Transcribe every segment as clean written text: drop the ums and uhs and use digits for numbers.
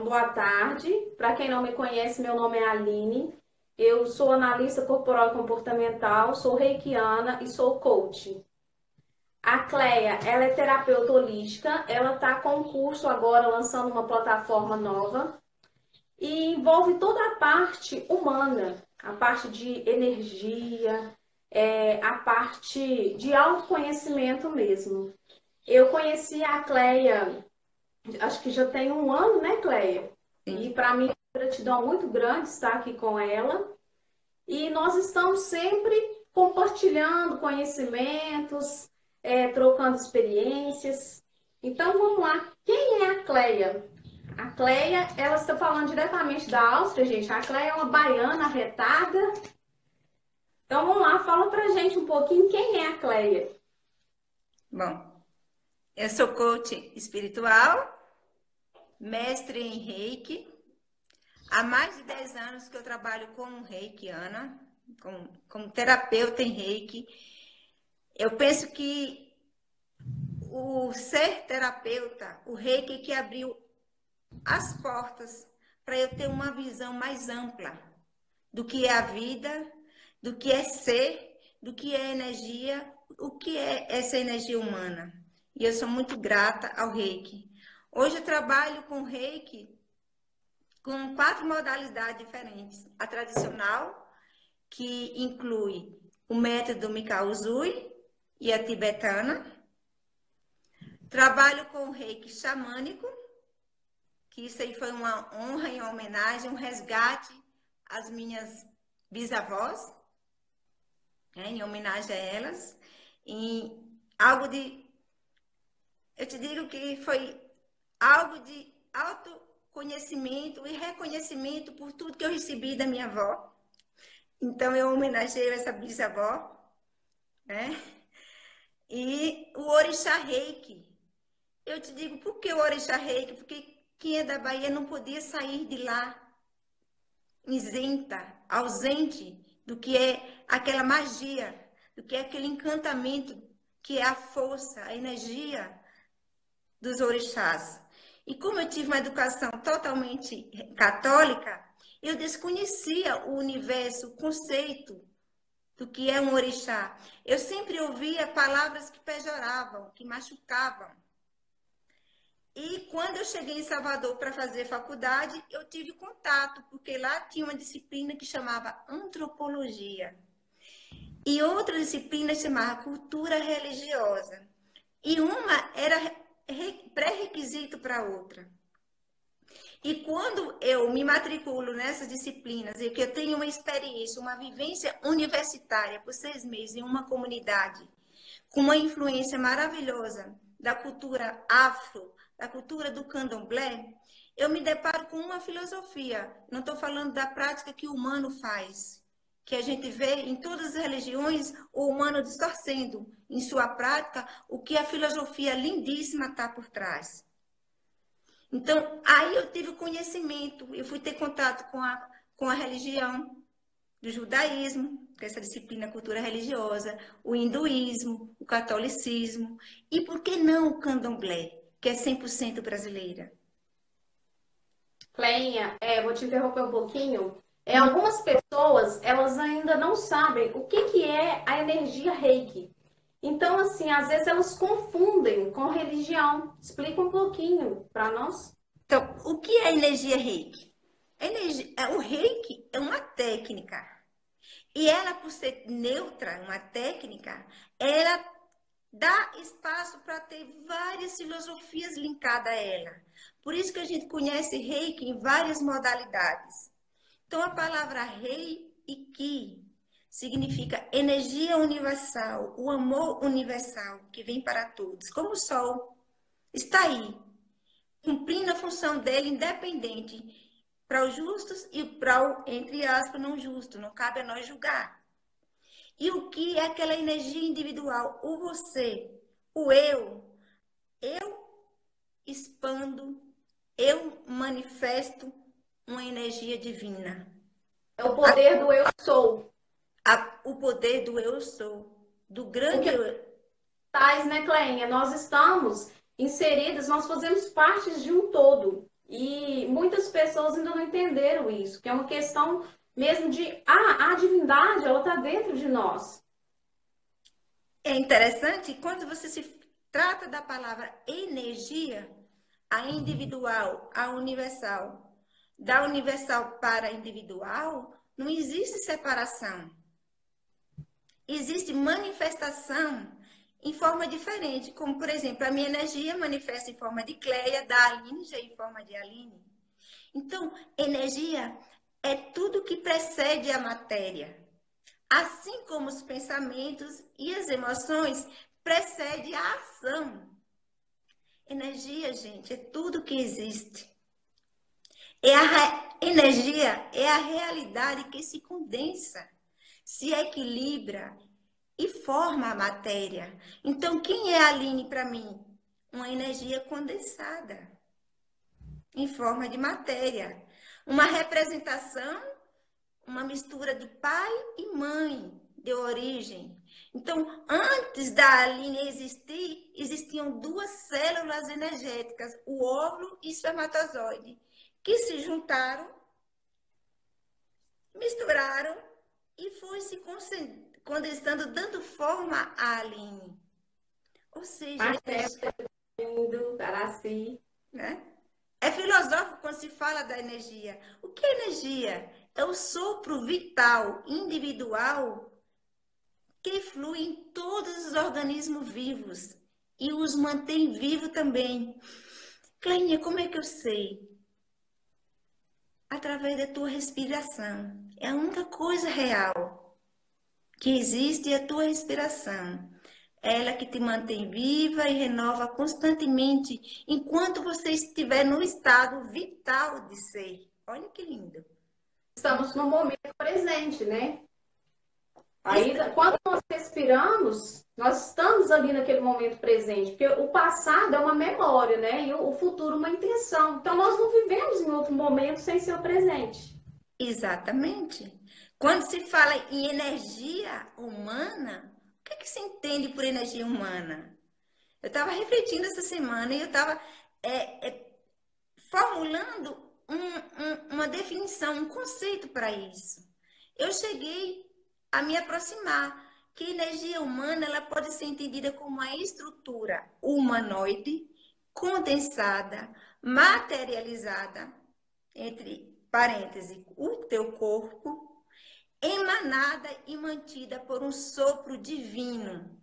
Boa tarde. Para quem não me conhece, meu nome é Aline. Eu sou analista corporal e comportamental, sou reikiana e sou coach. A Cleia, ela é terapeuta holística, ela está com um curso agora lançando uma plataforma nova e envolve toda a parte humana, a parte de energia, a parte de autoconhecimento mesmo. Eu conheci a Cleia, acho que já tem um ano, né, Cleia? E Sim. para mim é uma gratidão muito grande estar aqui com ela. E nós estamos sempre compartilhando conhecimentos, trocando experiências. Então vamos lá. Quem é a Cleia? A Cleia, ela está falando diretamente da Áustria, gente. A Cleia é uma baiana arretada. Então vamos lá, fala pra gente um pouquinho quem é a Cleia. Bom, eu sou coach espiritual, mestre em Reiki. Há mais de 10 anos que eu trabalho como reikiana, como terapeuta em Reiki. Eu penso que o ser terapeuta, o Reiki que abriu as portas para eu ter uma visão mais ampla do que é a vida, do que é ser, do que é energia, o que é essa energia humana. E eu sou muito grata ao Reiki. Hoje eu trabalho com Reiki com 4 modalidades diferentes. A tradicional, que inclui o método Mikao Usui e a tibetana. Trabalho com o Reiki xamânico, que isso aí foi uma honra e uma homenagem, um resgate às minhas bisavós, né, em homenagem a elas. E algo de, eu te digo que foi algo de autoconhecimento e reconhecimento por tudo que eu recebi da minha avó. Então eu homenageio essa bisavó, né? E o orixá Reiki. Eu te digo, por que o orixá Reiki? Porque quem é da Bahia não podia sair de lá isenta, ausente do que é aquela magia, do que é aquele encantamento, que é a força, a energia dos orixás. E como eu tive uma educação totalmente católica, eu desconhecia o universo, o conceito do que é um orixá. Eu sempre ouvia palavras que pejoravam, que machucavam. E quando eu cheguei em Salvador para fazer faculdade, eu tive contato, porque lá tinha uma disciplina que chamava antropologia. E outra disciplina chamava cultura religiosa. E uma era pré-requisito para outra. E quando eu me matriculo nessas disciplinas e que eu tenho uma experiência, uma vivência universitária por 6 meses em uma comunidade, com uma influência maravilhosa da cultura afro, da cultura do candomblé, eu me deparo com uma filosofia. Não estou falando da prática que o humano faz, que a gente vê em todas as religiões o humano distorcendo em sua prática o que a filosofia lindíssima está por trás. Então, aí eu tive o conhecimento, eu fui ter contato com a religião do judaísmo, que é essa disciplina cultura religiosa, o hinduísmo, o catolicismo, e por que não o candomblé, que é 100% brasileira? Cleia, vou te interromper um pouquinho. Hum. Algumas pessoas, elas ainda não sabem o que que é a energia Reiki. Então, assim, às vezes elas confundem com religião. Explica um pouquinho para nós. Então, o que é energia reiki? O reiki é uma técnica. E ela, por ser neutra, uma técnica, ela dá espaço para ter várias filosofias linkadas a ela. Por isso que a gente conhece reiki em várias modalidades. Então, a palavra rei e ki significa energia universal, o amor universal que vem para todos, como o sol. Está aí, cumprindo a função dele independente para os justos e para o, entre aspas, não justo. Não cabe a nós julgar. E o que é aquela energia individual? O você, o eu. Eu expando, eu manifesto uma energia divina. É o poder do eu sou. O poder do eu sou, do O grande que eu. faz, né, Cleinha? Nós estamos inseridas, nós fazemos parte de um todo. E muitas muitas pessoas ainda não entenderam isso, que é uma questão mesmo de, a divindade, ela está dentro de nós. É interessante, quando você se trata da palavra energia, a individual, a universal, da universal para a individual, não existe separação. Existe manifestação em forma diferente, como, por exemplo, a minha energia manifesta em forma de Cleia, da Aline já em forma de Aline. Então, energia é tudo que precede a matéria. Assim como os pensamentos e as emoções precedem a ação. Energia, gente, é tudo que existe. Energia é a realidade que se condensa, se equilibra e forma a matéria. Então, quem é a Aline para mim? Uma energia condensada, em forma de matéria. Uma representação, uma mistura de pai e mãe, de origem. Então, antes da Aline existir, existiam duas células energéticas, o óvulo e o espermatozoide, que se juntaram, misturaram e foi se condensando, dando forma à Aline. Ou seja, Lindo, Araci. né? É filosófico quando se fala da energia. O que é energia? É o sopro vital, individual, que flui em todos os organismos vivos e os mantém vivos também. Clênia, como é que eu sei? Através da tua respiração. É a única coisa real que existe, é a tua respiração. Ela que te mantém viva e renova constantemente enquanto você estiver no estado vital de ser. Olha que lindo. Estamos no momento presente, né? Aí, quando nós respiramos, nós estamos ali naquele momento presente, porque o passado é uma memória, né? E o futuro uma intenção. Então, nós não vivemos em outro momento sem ser o presente. Exatamente. Quando se fala em energia humana, o que se entende por energia humana? Eu estava refletindo essa semana e eu estava formulando uma definição, um conceito para isso. Eu cheguei a me aproximar que a energia humana ela pode ser entendida como uma estrutura humanoide, condensada, materializada, entre parênteses, o teu corpo, emanada e mantida por um sopro divino.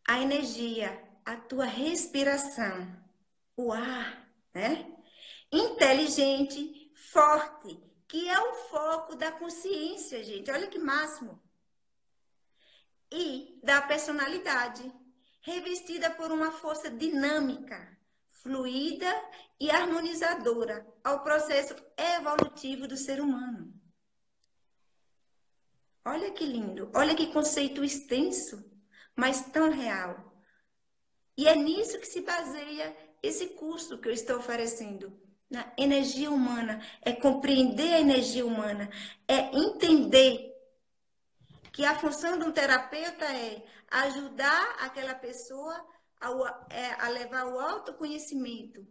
A energia, a tua respiração, o ar, né? Inteligente, forte, que é o foco da consciência, gente. Olha que máximo. E da personalidade, revestida por uma força dinâmica, fluida e harmonizadora ao processo evolutivo do ser humano. Olha que lindo, olha que conceito extenso, mas tão real. E é nisso que se baseia esse curso que eu estou oferecendo. Na energia humana, é compreender a energia humana, é entender que a função de um terapeuta é ajudar aquela pessoa a levar o autoconhecimento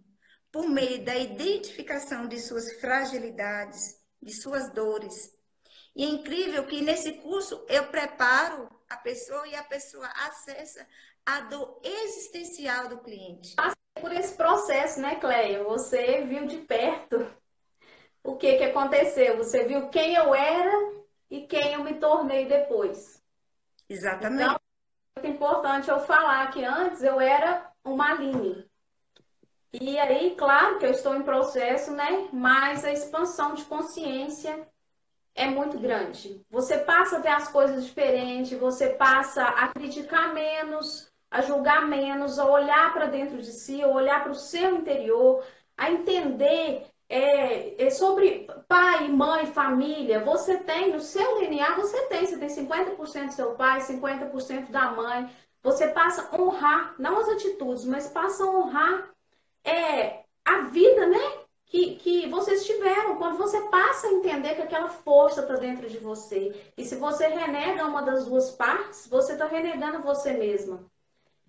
por meio da identificação de suas fragilidades, de suas dores. E é incrível que nesse curso eu preparo a pessoa e a pessoa acessa a dor existencial do cliente. Por esse processo, né, Cleia? Você viu de perto o que aconteceu. Você viu quem eu era e quem eu me tornei depois. Exatamente. Então, é muito importante eu falar que antes eu era uma Aline. E aí, claro que eu estou em processo, né? Mas a expansão de consciência é muito grande. Você passa a ver as coisas diferentes, você passa a criticar menos, a julgar menos, a olhar para dentro de si, a olhar para o seu interior, a entender sobre pai, mãe, família. Você tem, no seu DNA, você tem 50% do seu pai, 50% da mãe. Você passa a honrar, não as atitudes, mas passa a honrar a vida, né? Que vocês tiveram, quando você passa a entender que aquela força está dentro de você. E se você renega uma das duas partes, você está renegando você mesma.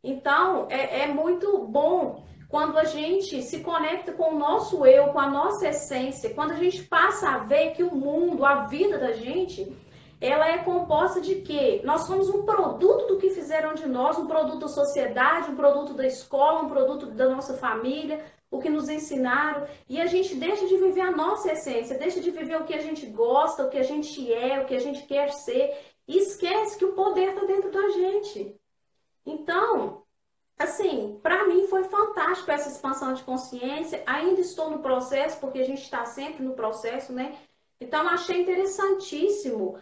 Então, é muito bom quando a gente se conecta com o nosso eu, com a nossa essência, quando a gente passa a ver que o mundo, a vida da gente, ela é composta de quê? Nós somos um produto do que fizeram de nós, um produto da sociedade, um produto da escola, um produto da nossa família, o que nos ensinaram, e a gente deixa de viver a nossa essência, deixa de viver o que a gente gosta, o que a gente é, o que a gente quer ser, e esquece que o poder está dentro da gente. Então, assim, para mim foi fantástico essa expansão de consciência. Ainda estou no processo, porque a gente está sempre no processo, né? Então, achei interessantíssimo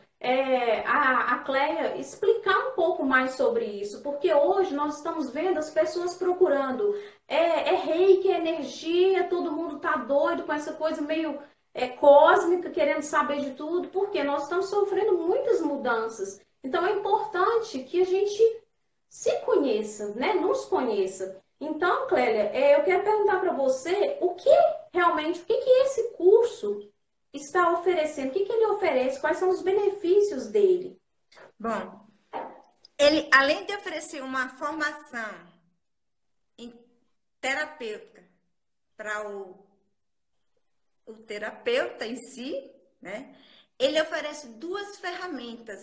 a Cléia explicar um pouco mais sobre isso, porque hoje nós estamos vendo as pessoas procurando reiki, energia, todo mundo tá doido com essa coisa meio cósmica, querendo saber de tudo, porque nós estamos sofrendo muitas mudanças. Então, é importante que a gente se conheça, né? Nos conheça. Então, Clélia, eu quero perguntar para você o que realmente, o que esse curso está oferecendo, o que ele oferece, quais são os benefícios dele? Bom, ele, além de oferecer uma formação terapêutica para o terapeuta em si, né? Ele oferece duas ferramentas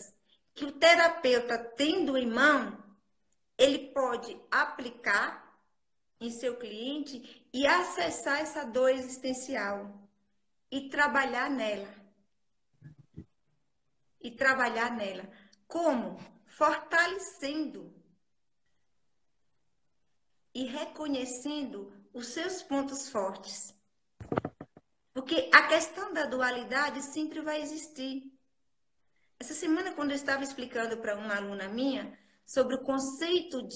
que o terapeuta, tendo em mão, ele pode aplicar em seu cliente e acessar essa dor existencial e trabalhar nela. E trabalhar nela. Como? Fortalecendo e reconhecendo os seus pontos fortes. Porque a questão da dualidade sempre vai existir. Essa semana, quando eu estava explicando para uma aluna minha sobre o conceito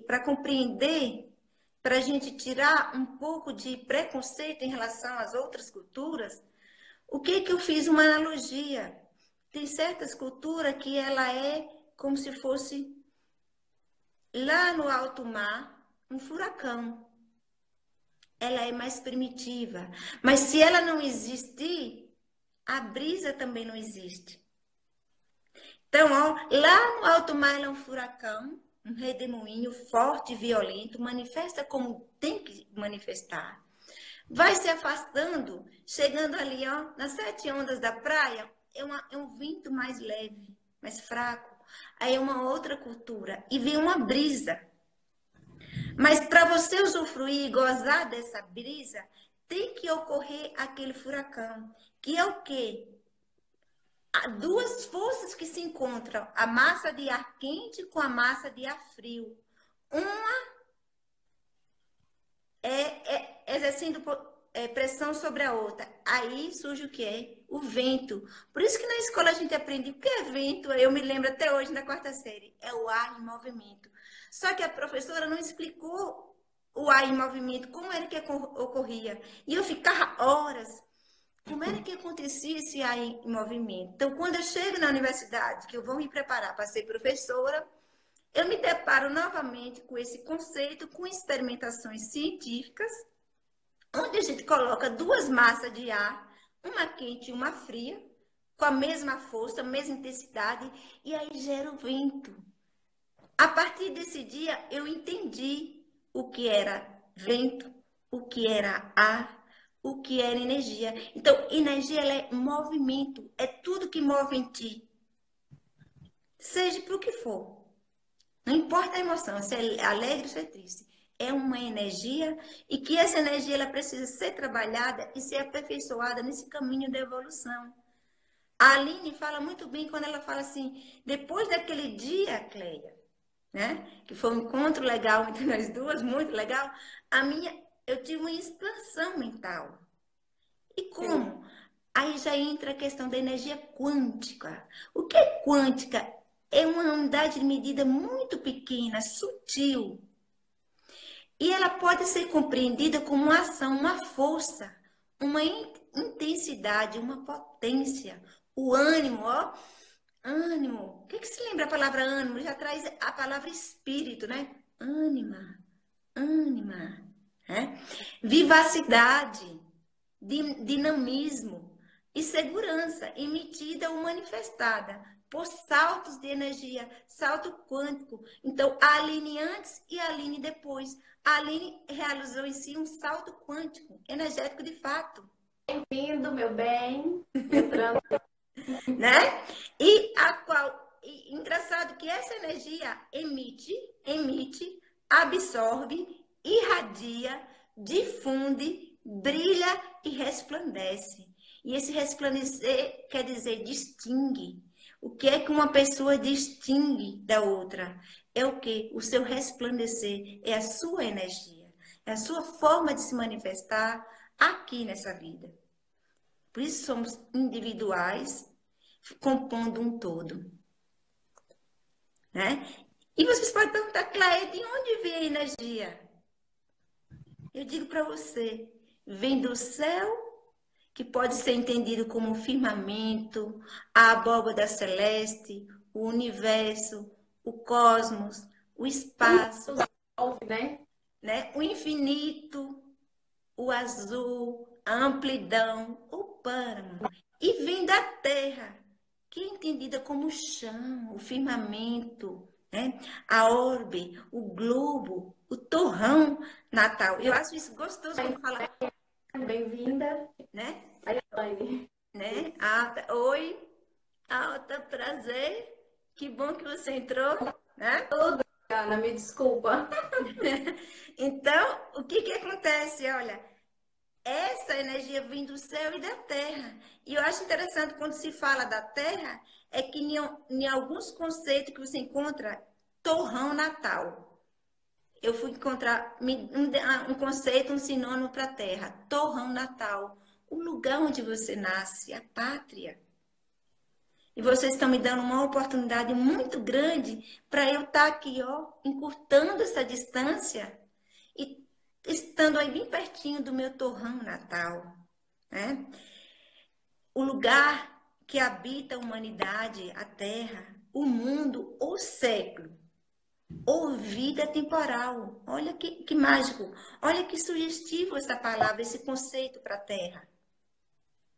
para compreender, para a gente tirar um pouco de preconceito em relação às outras culturas, o que eu fiz uma analogia? Tem certas culturas que ela é como se fosse lá no alto mar, um furacão. Ela é mais primitiva. Mas se ela não existir, a brisa também não existe. Então, ó, lá no alto mar ela é um furacão, um redemoinho forte, violento, manifesta como tem que manifestar. Vai se afastando, chegando ali, ó, nas 7 ondas da praia, é um vento mais leve, mais fraco. Aí é uma outra cultura e vem uma brisa. Mas para você usufruir e gozar dessa brisa, tem que ocorrer aquele furacão, que é o quê? Há duas forças que se encontram, a massa de ar quente com a massa de ar frio. Uma exercendo pressão sobre a outra. Aí surge o que é? O vento. Por isso que na escola a gente aprende o que é vento. Eu me lembro até hoje, na 4ª série. É o ar em movimento. Só que a professora não explicou o ar em movimento, como era que ocorria. E eu ficava horas. Como era que acontecia esse ar em movimento? Então, quando eu chego na universidade, que eu vou me preparar para ser professora, eu me deparo novamente com esse conceito, com experimentações científicas, onde a gente coloca 2 massas de ar, uma quente e uma fria, com a mesma força, a mesma intensidade, e aí gera o vento. A partir desse dia, eu entendi o que era vento, o que era ar, o que era energia. Então, energia ela é movimento, é tudo que move em ti. Seja para o que for. Não importa a emoção, se é alegre ou se é triste. É uma energia e que essa energia ela precisa ser trabalhada e ser aperfeiçoada nesse caminho da evolução. A Aline fala muito bem quando ela fala assim, depois daquele dia, Cléia, né, que foi um encontro legal entre nós duas, muito legal, eu tive uma expansão mental. E como? Sim. Aí já entra a questão da energia quântica. O que é quântica? É uma unidade de medida muito pequena, sutil. E ela pode ser compreendida como uma ação, uma força, uma intensidade, uma potência. O ânimo, ó. Ânimo. O que se lembra a palavra ânimo? Já traz a palavra espírito, né? Ânima. Né? Vivacidade, dinamismo e segurança emitida ou manifestada por saltos de energia, salto quântico. Então, a Aline antes e a Aline depois. A Aline realizou em si um salto quântico, energético de fato. Bem-vindo, meu bem. Entrando. Né? Engraçado que essa energia emite, absorve, irradia, difunde, brilha e resplandece. E esse resplandecer quer dizer distingue. O que é que uma pessoa distingue da outra? É o que? O seu resplandecer é a sua energia, é a sua forma de se manifestar aqui nessa vida. Por isso somos individuais, compondo um todo. Né? E vocês podem perguntar, Cléia, de onde vem a energia? Eu digo para você, vem do céu, que pode ser entendido como o firmamento, a abóbada celeste, o universo, o cosmos, o espaço, né? O infinito, o azul, a amplidão, o pântano. E vem da terra, que é entendida como o chão, o firmamento, né? A orbe, o globo, o torrão natal. Eu acho isso gostoso quando fala. Bem-vinda. Né? Aí, Né? Oi, alta, prazer. Que bom que você entrou, né? tudo, Ana, me desculpa. Então, o que acontece? Olha, essa energia vem do céu e da terra. E eu acho interessante quando se fala da terra, é que em alguns conceitos que você encontra, torrão natal. Eu fui encontrar um conceito, um sinônimo para a terra, torrão natal. O lugar onde você nasce, a pátria. E vocês estão me dando uma oportunidade muito grande para eu estar aqui, ó, encurtando essa distância e estando aí bem pertinho do meu torrão natal, né? O lugar que habita a humanidade, a terra, o mundo, o século, ou vida temporal. Olha que mágico, olha que sugestivo essa palavra, esse conceito para a terra.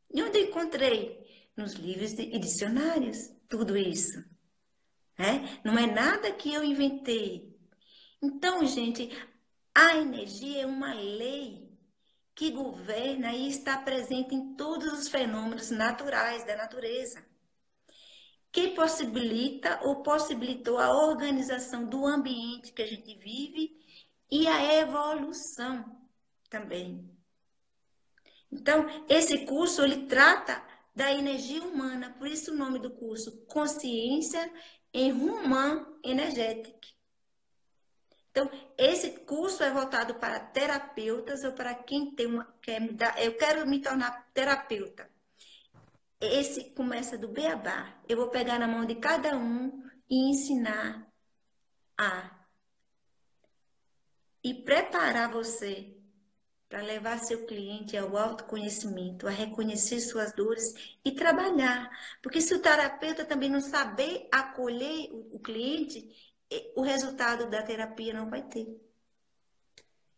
E onde eu encontrei? Nos livros e dicionários, tudo isso. Não é nada que eu inventei. Então, gente, a energia é uma lei que governa e está presente em todos os fenômenos naturais da natureza, que possibilita ou possibilitou a organização do ambiente que a gente vive e a evolução também. Então, esse curso, ele trata da energia humana, por isso o nome do curso, Consciência em Human Energetic. Então, esse curso é voltado para terapeutas ou para quem quer mudar, eu quero me tornar terapeuta. Esse começa do beabá. Eu vou pegar na mão de cada um e ensinar e preparar você para levar seu cliente ao autoconhecimento, a reconhecer suas dores e trabalhar. Porque se o terapeuta também não saber acolher o cliente, o resultado da terapia não vai ter.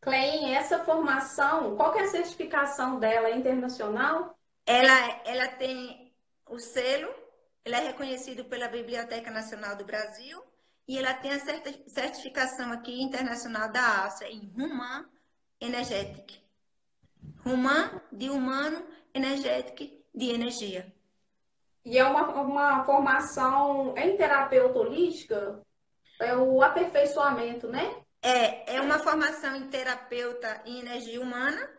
Cleien, essa formação, qual que é a certificação dela? É internacional? Ela tem o selo, ela é reconhecido pela Biblioteca Nacional do Brasil e ela tem a certificação aqui internacional da Áustria em Human Energetic. Human, de humano, energetic, de energia. E é uma formação em terapeuta holística? É o aperfeiçoamento, né? É uma formação em terapeuta em energia humana,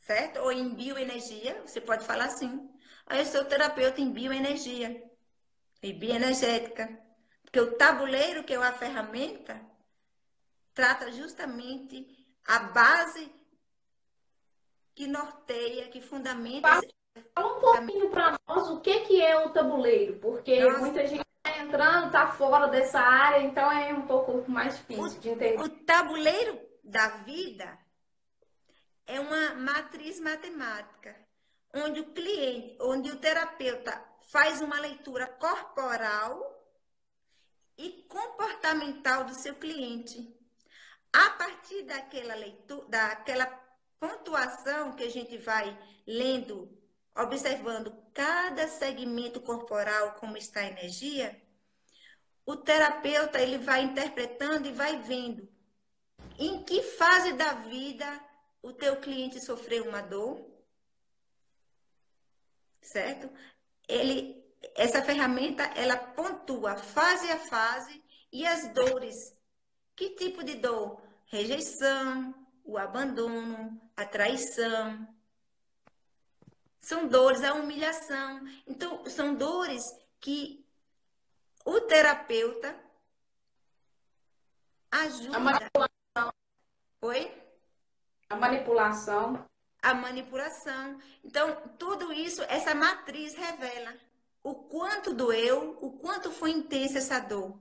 certo? Ou em bioenergia, você pode falar assim. Eu sou terapeuta em bioenergia e bioenergética. Porque o tabuleiro, que é a ferramenta, trata justamente a base que norteia, que fundamenta. Fala um pouquinho para nós o que é o tabuleiro, porque muita gente está entrando, está fora dessa área, então é um pouco mais difícil de entender. O tabuleiro da vida é uma matriz matemática, onde o terapeuta faz uma leitura corporal e comportamental do seu cliente. A partir daquela leitura, daquela pontuação que a gente vai lendo observando cada segmento corporal, como está a energia, o terapeuta ele vai interpretando e vai vendo em que fase da vida o teu cliente sofreu uma dor, certo? Essa ferramenta, ela pontua fase a fase e as dores. Que tipo de dor? Rejeição, o abandono, a traição. São dores, a humilhação. Então, são dores que o terapeuta A ajuda. Oi? A manipulação. A manipulação. Então, tudo isso, essa matriz revela o quanto doeu, o quanto foi intensa essa dor.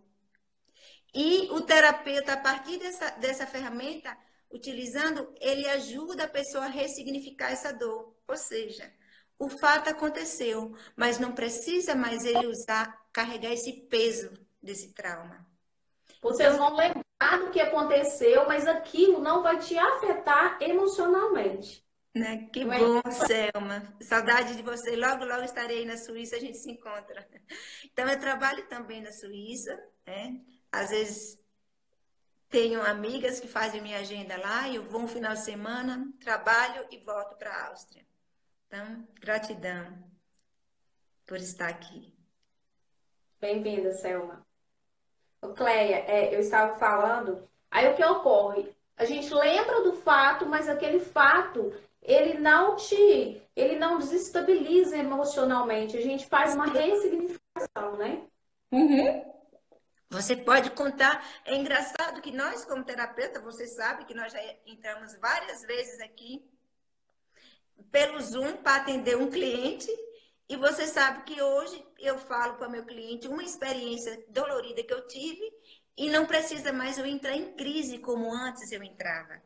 E o terapeuta, a partir dessa ferramenta, utilizando, ele ajuda a pessoa a ressignificar essa dor. Ou seja, o fato aconteceu, mas não precisa mais ele carregar esse peso desse trauma. Vocês vão lembrar do que aconteceu, mas aquilo não vai te afetar emocionalmente. Né? Que bom, Selma. Saudade de você. Logo, logo estarei aí na Suíça, a gente se encontra. Então, eu trabalho também na Suíça, né? Às vezes tenho amigas que fazem minha agenda lá, e eu vou um final de semana, trabalho e volto para a Áustria. Então, gratidão por estar aqui. Bem-vinda, Selma. Cleia, eu estava falando, aí o que ocorre? A gente lembra do fato, mas aquele fato, ele não desestabiliza emocionalmente. A gente faz uma ressignificação, né? Uhum. Você pode contar. É engraçado que nós, como terapeuta, você sabe que nós já entramos várias vezes aqui pelo Zoom para atender um cliente. E você sabe que hoje eu falo para o meu cliente uma experiência dolorida que eu tive e não precisa mais eu entrar em crise como antes eu entrava.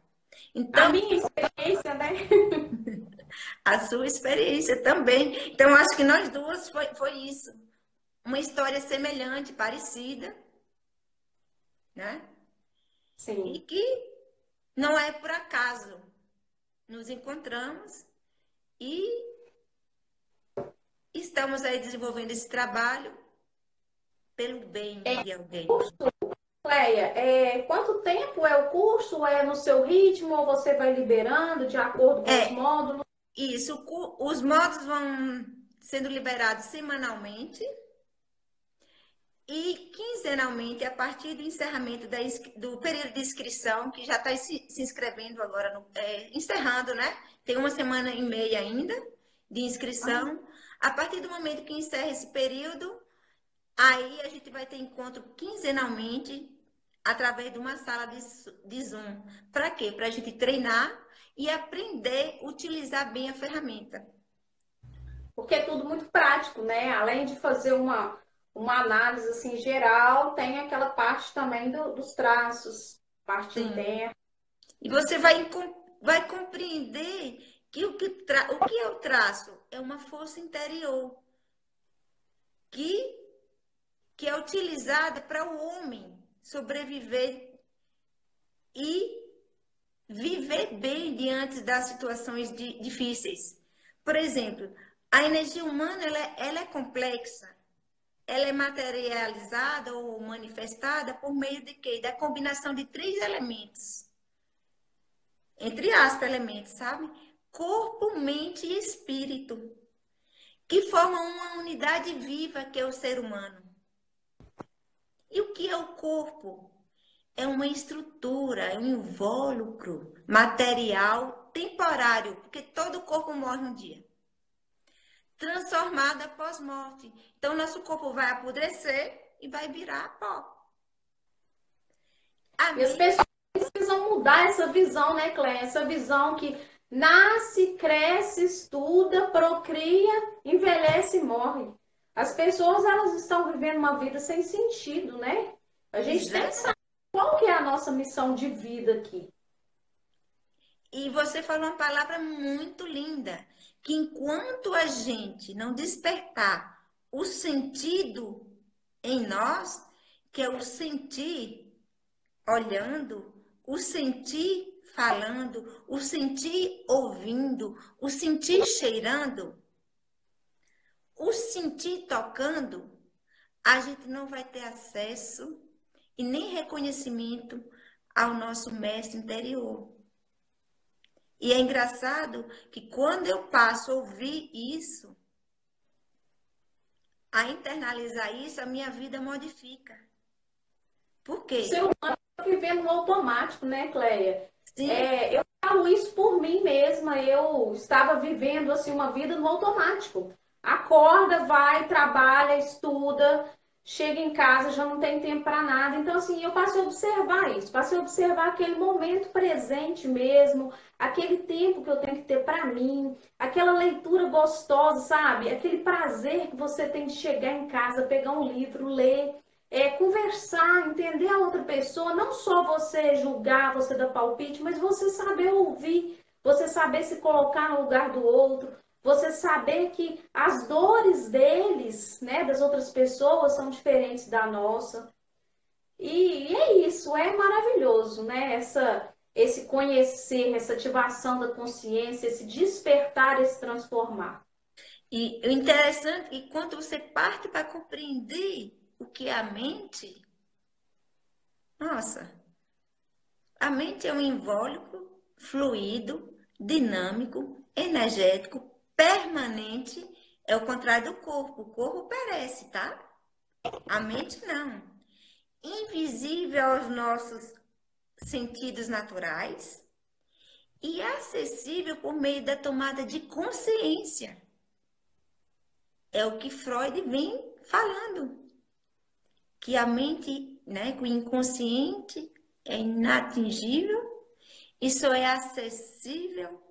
Então, a minha experiência, né? A sua experiência também. Então, acho que nós duas foi isso. Uma história semelhante, parecida, né? Sim. E que não é por acaso. Nos encontramos e estamos aí desenvolvendo esse trabalho pelo bem de alguém. Cleia, quanto tempo é o curso? É no seu ritmo ou você vai liberando de acordo com os módulos? Isso, os módulos vão sendo liberados semanalmente e quinzenalmente, a partir do encerramento do período de inscrição, que já está se inscrevendo agora, encerrando, né? Tem 1,5 semana ainda de inscrição. A partir do momento que encerra esse período, aí a gente vai ter encontro quinzenalmente através de uma sala de Zoom. Para quê? Para a gente treinar e aprender a utilizar bem a ferramenta. Porque é tudo muito prático, né? Além de fazer uma análise assim geral, tem aquela parte também dos traços, parte interna. E você vai compreender que o que é o traço? É uma força interior que é utilizada para o homem sobreviver e viver bem diante das situações difíceis. Por exemplo, a energia humana ela é complexa. Ela é materializada ou manifestada por meio de quê? Da combinação de 3 elementos. Entre aspas, elementos, sabe? Corpo, mente e espírito. Que formam uma unidade viva que é o ser humano. E o que é o corpo? É uma estrutura, é um invólucro material temporário, porque todo corpo morre um dia. Transformado após morte. Então, nosso corpo vai apodrecer e vai virar pó. E as pessoas precisam mudar essa visão, né, Cléia? Essa visão que nasce, cresce, estuda, procria, envelhece e morre. As pessoas, elas estão vivendo uma vida sem sentido, né? A gente tem que saber qual que é a nossa missão de vida aqui. E você falou uma palavra muito linda, que enquanto a gente não despertar o sentido em nós, que é o sentir olhando, o sentir falando, o sentir ouvindo, o sentir cheirando, o sentir tocando, a gente não vai ter acesso e nem reconhecimento ao nosso mestre interior. E é engraçado que quando eu passo a ouvir isso, a internalizar isso, a minha vida modifica. Por quê? O ser humano está vivendo no automático, né, Cleia? Sim. Eu falo isso por mim mesma. Eu estava vivendo assim uma vida no automático. Acorda, vai, trabalha, estuda, chega em casa, já não tem tempo para nada. Então, assim, eu passei a observar isso, passei a observar aquele momento presente mesmo, aquele tempo que eu tenho que ter para mim, aquela leitura gostosa, sabe? Aquele prazer que você tem de chegar em casa, pegar um livro, ler. Conversar, entender a outra pessoa, não só você julgar, você dar palpite, mas você saber ouvir, você saber se colocar no lugar do outro, você saber que as dores deles, né, das outras pessoas são diferentes da nossa. E é isso, é maravilhoso, né? Esse conhecer, essa ativação da consciência, esse despertar, esse transformar. E o interessante é que quando você parte para compreender o que é a mente, nossa, a mente é um invólucro fluido, dinâmico, energético, permanente, é o contrário do corpo. O corpo perece, tá? A mente não. Invisível aos nossos sentidos naturais e acessível por meio da tomada de consciência. É o que Freud vem falando, que a mente, né, que o inconsciente é inatingível e só é acessível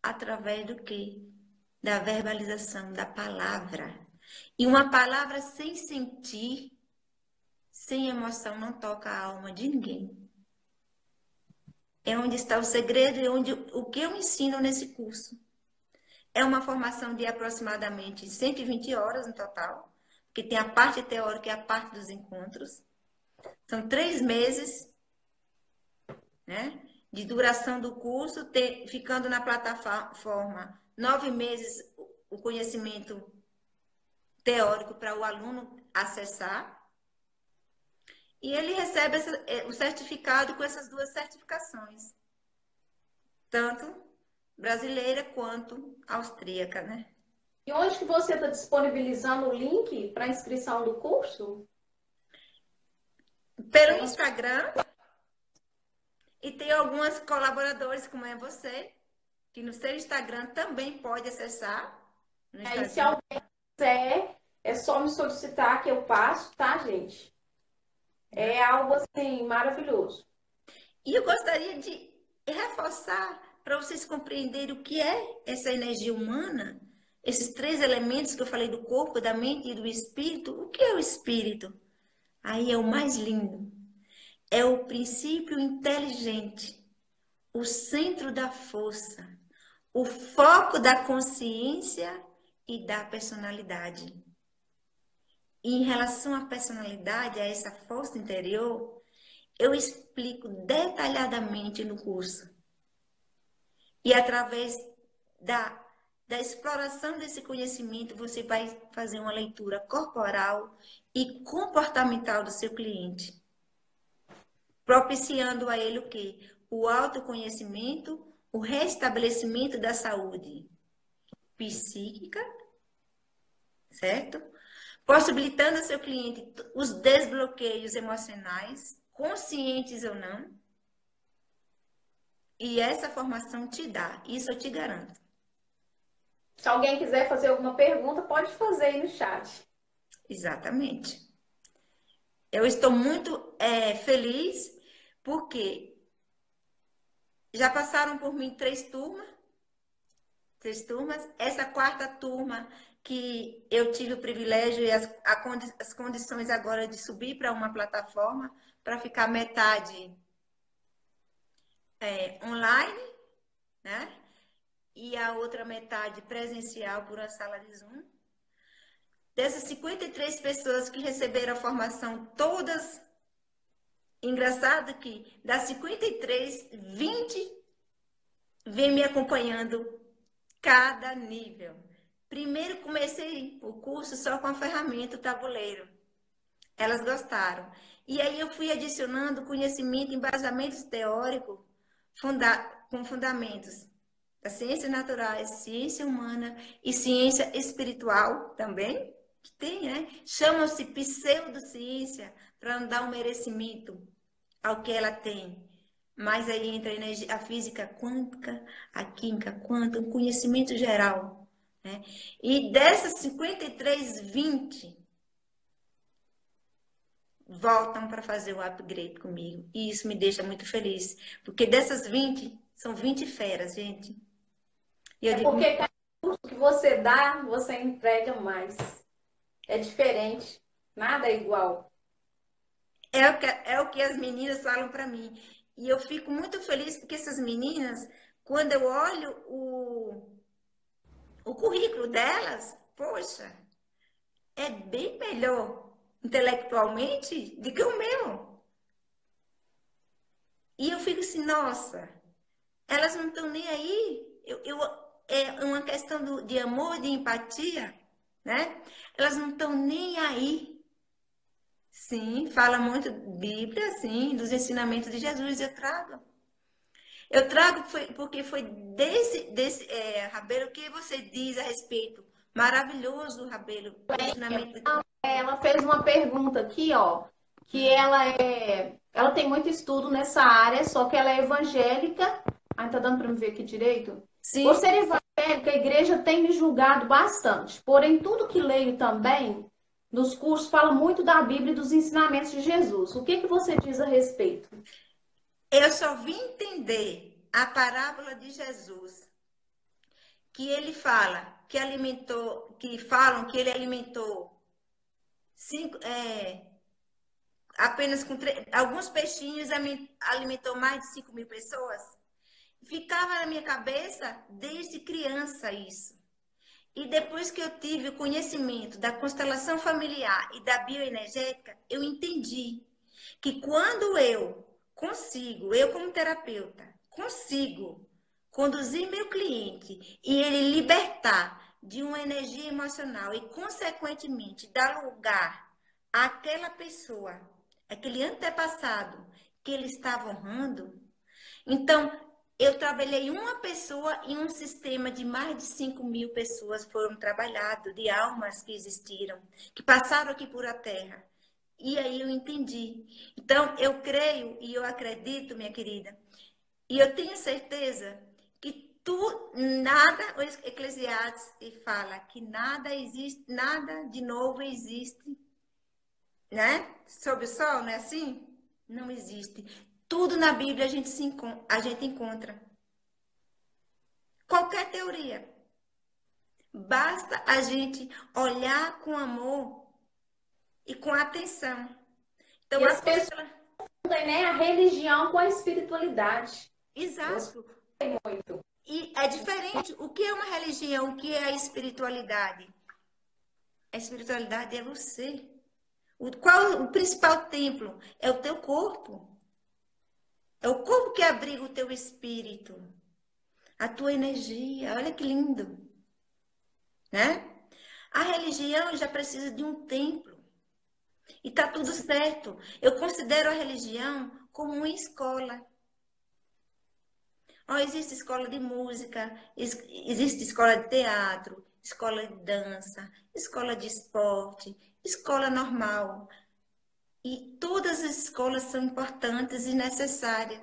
através do quê? Da verbalização, da palavra. E uma palavra sem sentir, sem emoção, não toca a alma de ninguém. É onde está o segredo e onde o que eu ensino nesse curso. É uma formação de aproximadamente 120 horas no total, que tem a parte teórica e a parte dos encontros. São 3 meses, né, de duração do curso, ficando na plataforma 9 meses o conhecimento teórico para o aluno acessar. E ele recebe o certificado com essas 2 certificações, tanto brasileira quanto austríaca, né? E onde que você está disponibilizando o link para inscrição do curso? Pelo Instagram. E tem algumas colaboradores, como é você, que no seu Instagram também pode acessar. E se alguém quiser, é só me solicitar que eu passo, tá, gente? É algo assim maravilhoso. E eu gostaria de reforçar para vocês compreenderem o que é essa energia humana, esses 3 elementos que eu falei do corpo, da mente e do espírito. O que é o espírito? Aí é o mais lindo. É o princípio inteligente, o centro da força, o foco da consciência e da personalidade. E em relação à personalidade, a essa força interior, eu explico detalhadamente no curso. E através da exploração desse conhecimento, você vai fazer uma leitura corporal e comportamental do seu cliente, propiciando a ele o quê? O autoconhecimento, o restabelecimento da saúde psíquica, certo? Possibilitando ao seu cliente os desbloqueios emocionais, conscientes ou não. E essa formação te dá, isso eu te garanto. Se alguém quiser fazer alguma pergunta, pode fazer aí no chat. Exatamente. Eu estou muito feliz porque já passaram por mim 3 turmas. Essa 4ª turma que eu tive o privilégio e as condições agora de subir para uma plataforma para ficar metade online, né? E a outra metade presencial por uma sala de Zoom. Dessas 53 pessoas que receberam a formação, todas, engraçado que das 53, 20 vem me acompanhando cada nível. Primeiro comecei o curso só com a ferramenta, o tabuleiro. Elas gostaram. E aí eu fui adicionando conhecimento, embasamentos teóricos com fundamentos das ciências naturais, ciência humana e ciência espiritual também, que tem, né? Chamam-se pseudociência para não dar um merecimento ao que ela tem. Mas aí entra a, energia, a física quântica, a química quântica, um conhecimento geral, né? E dessas 53, 20 voltam para fazer o upgrade comigo. E isso me deixa muito feliz. Porque dessas 20, são 20 feras, gente. E eu digo, porque cada curso que você dá, você entrega mais. É diferente. Nada é igual. é o que as meninas falam para mim. E eu fico muito feliz porque essas meninas, quando eu olho o currículo delas, poxa, é bem melhor intelectualmente do que o meu. E eu fico assim, nossa, elas não estão nem aí. É uma questão de amor, de empatia, né? Elas não estão nem aí. Sim, fala muito Bíblia, sim, dos ensinamentos de Jesus. Eu trago porque foi Rabelo, o que você diz a respeito? Maravilhoso, Rabelo, o ensinamento. Ela fez uma pergunta aqui, ó, que ela tem muito estudo nessa área, só que ela é evangélica. Ai, tá dando para me ver aqui direito? Por Sim, ser evangélica, a igreja tem me julgado bastante. Porém, tudo que leio também nos cursos fala muito da Bíblia e dos ensinamentos de Jesus. O que que você diz a respeito? eu só vim entender a parábola de Jesus, que ele fala que alimentou, que falam que ele alimentou cinco, apenas com alguns peixinhos, alimentou mais de 5.000 pessoas. Ficava na minha cabeça desde criança isso. E depois que eu tive o conhecimento da constelação familiar e da bioenergética, eu entendi que quando eu como terapeuta, consigo conduzir meu cliente e ele libertar de uma energia emocional e, consequentemente, dar lugar àquela pessoa, aquele antepassado que ele estava honrando, então eu trabalhei uma pessoa em um sistema de mais de 5.000 pessoas foram trabalhadas, de almas que existiram, que passaram aqui por a Terra. E aí eu entendi. Então, eu creio e eu acredito, minha querida, e eu tenho certeza que nada, o Eclesiastes fala que nada existe, nada de novo existe, né? Sob o sol, não é assim? Não existe. Tudo na Bíblia a gente encontra. Qualquer teoria. Basta a gente olhar com amor e com atenção. Então, E as pessoas confundem, né, a religião com a espiritualidade. Elas exato. confundem muito. E é diferente. O que é uma religião? O que é a espiritualidade? A espiritualidade é você. Qual o principal templo? É o teu corpo. É o corpo que abriga o teu espírito. A tua energia. Olha que lindo. Né? A religião já precisa de um templo. E tá tudo certo. Eu considero a religião como uma escola. Oh, existe escola de música, existe escola de teatro, escola de dança, escola de esporte, escola normal. E todas as escolas são importantes e necessárias.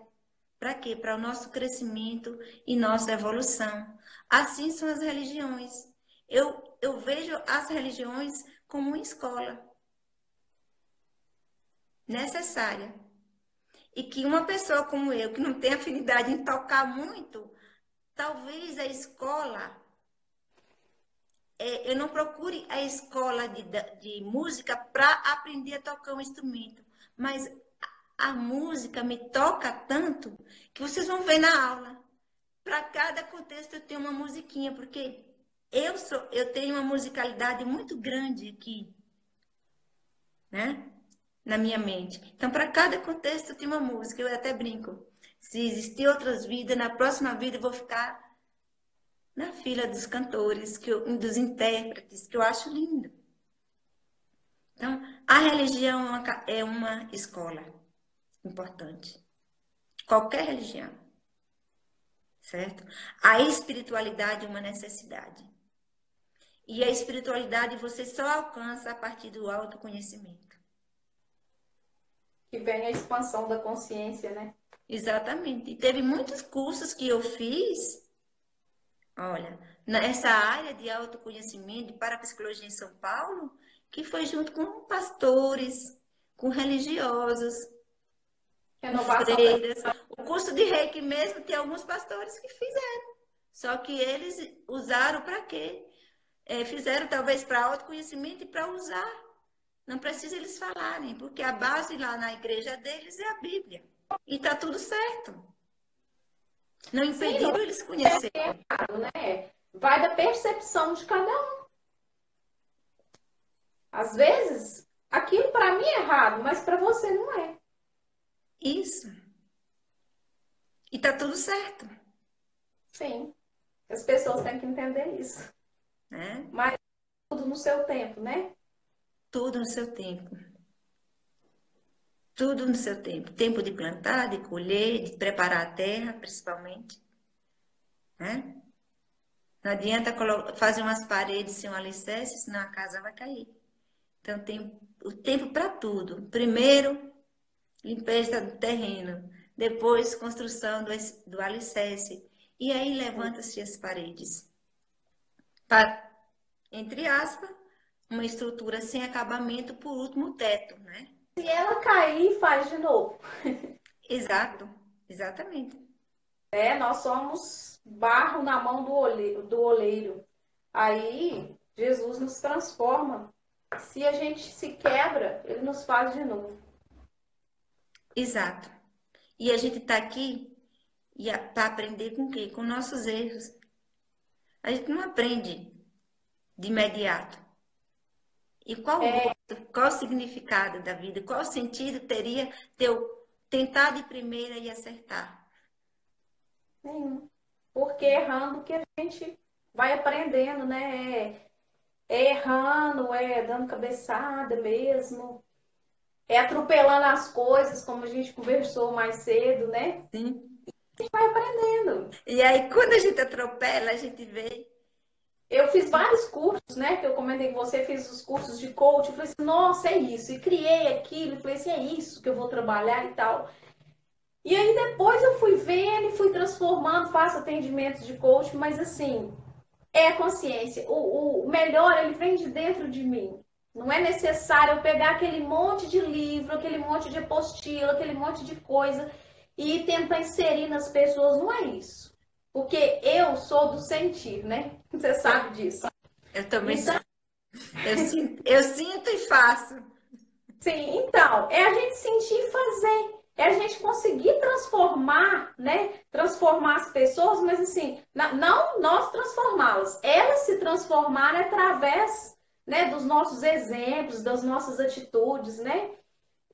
Para quê? Para o nosso crescimento e nossa evolução. Assim são as religiões. Eu vejo as religiões como uma escola necessária. E que uma pessoa como eu, que não tem afinidade em tocar muito, talvez a escola, eu não procure a escola de música para aprender a tocar um instrumento, mas a música me toca tanto que vocês vão ver na aula. Para cada contexto eu tenho uma musiquinha, porque eu tenho uma musicalidade muito grande aqui, né? Na minha mente. Então, para cada contexto eu tenho uma música. Eu até brinco. Se existir outras vidas, na próxima vida eu vou ficar na fila dos cantores, dos intérpretes, que eu acho lindo. Então, a religião é uma escola importante. Qualquer religião, certo? A espiritualidade é uma necessidade. E a espiritualidade você só alcança a partir do autoconhecimento. Que vem a expansão da consciência, né? Exatamente. E teve muitos cursos que eu fiz, olha, nessa área de autoconhecimento, de parapsicologia em São Paulo, que foi junto com pastores, com religiosos, com Renovação freiras. O curso de Reiki mesmo tem alguns pastores que fizeram. Só que eles usaram para quê? Fizeram talvez para autoconhecimento e para usar. Não precisa eles falarem, porque a base lá na igreja deles é a Bíblia. E tá tudo certo. Não impediram não eles conhecerem. errado, né? Vai da percepção de cada um. Às vezes, aquilo para mim é errado, mas para você não é. Isso. E tá tudo certo. Sim. As pessoas têm que entender isso. Né? Mas tudo no seu tempo, né? Tudo no seu tempo. Tudo no seu tempo. Tempo de plantar, de colher, de preparar a terra, principalmente. Né? Não adianta fazer umas paredes sem um alicerce, senão a casa vai cair. Então tem o tempo para tudo. Primeiro, limpeza do terreno. Depois, construção do alicerce. E aí levanta-se as paredes. Para, entre aspas, uma estrutura sem acabamento, por último, o teto, né? Se ela cair, faz de novo. Exato, exatamente. Nós somos barro na mão do oleiro. Aí, Jesus nos transforma. Se a gente se quebra, ele nos faz de novo. Exato. E a gente está aqui para aprender com o quê? Com nossos erros. A gente não aprende de imediato. E qual o gosto, qual o significado da vida? Qual o sentido teria eu tentar de primeira e acertar? Nenhum. Porque errando que a gente vai aprendendo, né? É errando, dando cabeçada mesmo. É atropelando as coisas, como a gente conversou mais cedo, né? Sim. A gente vai aprendendo. E aí, quando a gente atropela, a gente vê. Eu fiz vários cursos, né? Que eu comentei com você, fiz os cursos de coach. Eu falei assim, nossa, é isso. E criei aquilo. Eu falei assim, é isso que eu vou trabalhar e tal. E aí depois eu fui vendo e fui transformando, faço atendimentos de coach, mas assim, é a consciência. O melhor, ele vem de dentro de mim. Não é necessário eu pegar aquele monte de livro, aquele monte de apostila, aquele monte de coisa e tentar inserir nas pessoas. Não é isso. Porque eu sou do sentir, né? Você sabe disso. Eu também Então, eu sinto e faço. sim, então, é a gente sentir e fazer. É a gente conseguir transformar, né? Transformar as pessoas, mas assim, não nós transformá-las. Elas se transformarem através, né, dos nossos exemplos, das nossas atitudes, né?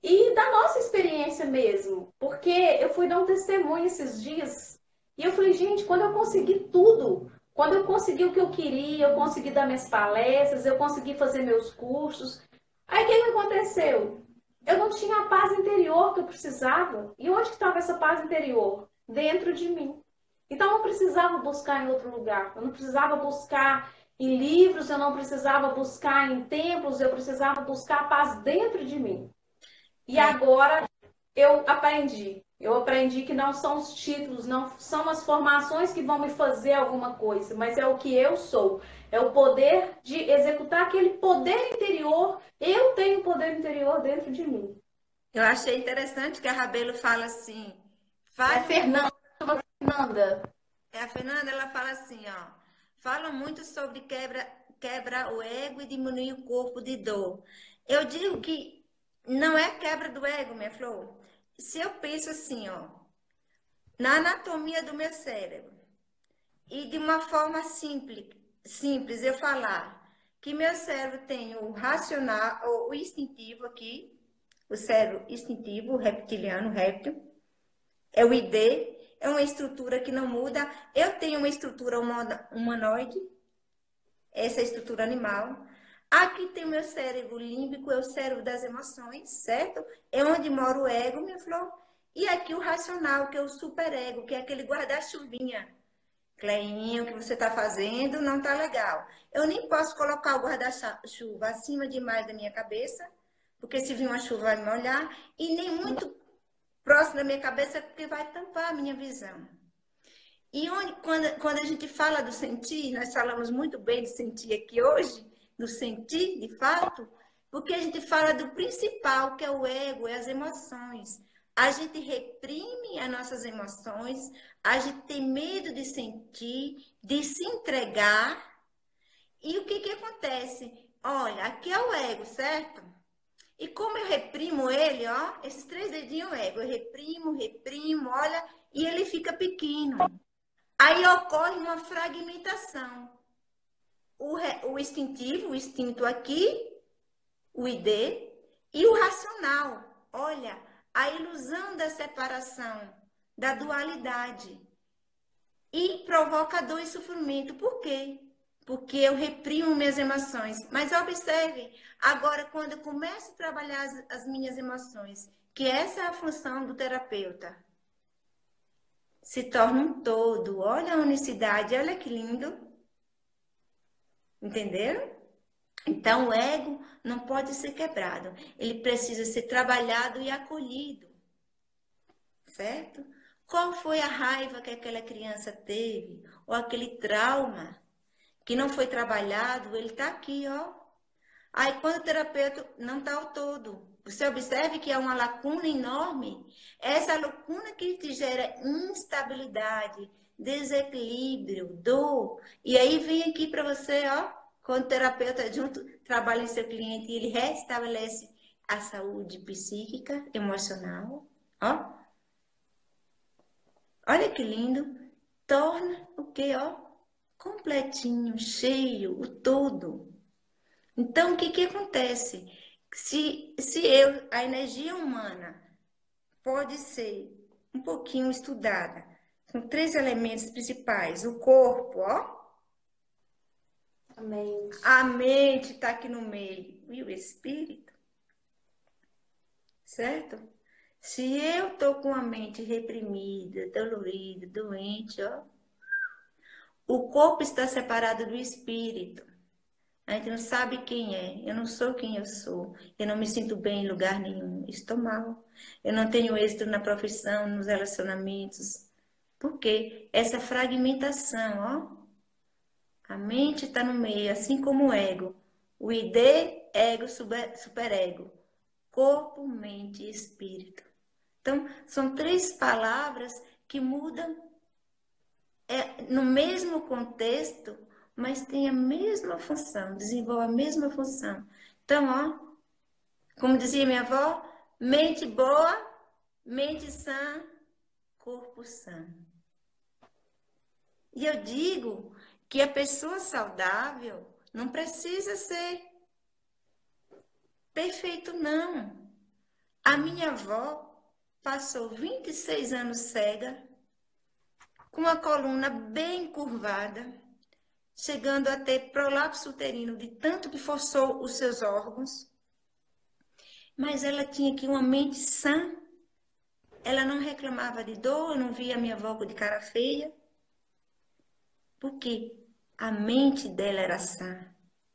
E da nossa experiência mesmo. Porque eu fui dar um testemunho esses dias e eu falei, gente, quando eu consegui tudo, quando eu consegui o que eu queria, eu consegui dar minhas palestras, eu consegui fazer meus cursos. Aí o que aconteceu? Eu não tinha a paz interior que eu precisava. E onde que estava essa paz interior? Dentro de mim. Então eu não precisava buscar em outro lugar. Eu não precisava buscar em livros, eu não precisava buscar em templos, eu precisava buscar a paz dentro de mim. E agora eu aprendi. Eu aprendi que não são os títulos, não são as formações que vão me fazer alguma coisa, mas é o que eu sou. É o poder de executar aquele poder interior. Eu tenho poder interior dentro de mim. Eu achei interessante que a Rabelo fala assim. Fernanda. A Fernanda, ela fala assim, ó. Fala muito sobre quebra o ego e diminuir o corpo de dor. Eu digo que não é quebra do ego, minha flor. Se eu penso assim, ó, na anatomia do meu cérebro, e de uma forma simples eu falar que meu cérebro tem o racional, o instintivo aqui, o cérebro instintivo, o reptiliano, o réptil, é o ID, é uma estrutura que não muda. Eu tenho uma estrutura humanoide, essa é a estrutura animal. Aqui tem o meu cérebro límbico, é o cérebro das emoções, certo? É onde mora o ego, minha flor. E aqui o racional, que é o superego, que é aquele guarda-chuvinha. Cleinho, o que você está fazendo não está legal. Eu nem posso colocar o guarda-chuva acima demais da minha cabeça, porque se vir uma chuva vai me molhar, e nem muito próximo da minha cabeça, porque vai tampar a minha visão. E quando a gente fala do sentir, nós falamos muito bem de sentir aqui hoje, do sentir, de fato, porque a gente fala do principal, que é o ego, é as emoções. A gente reprime as nossas emoções, a gente tem medo de sentir, de se entregar. E o que que acontece? Olha, aqui é o ego, certo? E como eu reprimo ele, ó, esses 3 dedinhos ego, eu reprimo, olha, e ele fica pequeno. Aí ocorre uma fragmentação. O instintivo, o instinto aqui, o ID, e o racional. Olha, a ilusão da separação, da dualidade. E provoca dor e sofrimento. Por quê? Porque eu reprimo minhas emoções. Mas observe, agora quando eu começo a trabalhar as minhas emoções, que essa é a função do terapeuta, se torna um todo. Olha a unicidade, olha que lindo. Entenderam? Então, o ego não pode ser quebrado. Ele precisa ser trabalhado e acolhido. Certo? Qual foi a raiva que aquela criança teve? Ou aquele trauma que não foi trabalhado? Ele está aqui, ó. Aí, quando o terapeuta não está ao todo, você observe que é uma lacuna enorme. Essa lacuna que te gera instabilidade, desequilíbrio, dor. E aí vem aqui para você, ó, quando o terapeuta junto trabalha em seu cliente e ele restabelece a saúde psíquica, emocional, ó. Olha que lindo. Torna o quê, ó? Completinho, cheio, o todo. Então, o que que acontece? Se a energia humana pode ser um pouquinho estudada, com 3 elementos principais, o corpo, ó. A mente está aqui no meio. E o espírito? Certo? Se eu tô com a mente reprimida, dolorida, doente, ó. O corpo está separado do espírito. A gente não sabe quem é. Eu não sou quem eu sou. Eu não me sinto bem em lugar nenhum. Estou mal. Eu não tenho êxito na profissão, nos relacionamentos. Por quê? Essa fragmentação, ó. A mente está no meio, assim como o ego. O ID, ego, superego. Corpo, mente e espírito. Então, são 3 palavras que mudam no mesmo contexto, mas tem a mesma função, desenvolve a mesma função. Então, ó, como dizia minha avó, mente boa, mente sã, corpo sã. E eu digo que a pessoa saudável não precisa ser perfeito, não. A minha avó passou 26 anos cega, com a coluna bem curvada, chegando a ter prolapso uterino de tanto que forçou os seus órgãos. Mas ela tinha aqui uma mente sã. Ela não reclamava de dor, eu não via a minha avó de cara feia. Porque a mente dela era sã.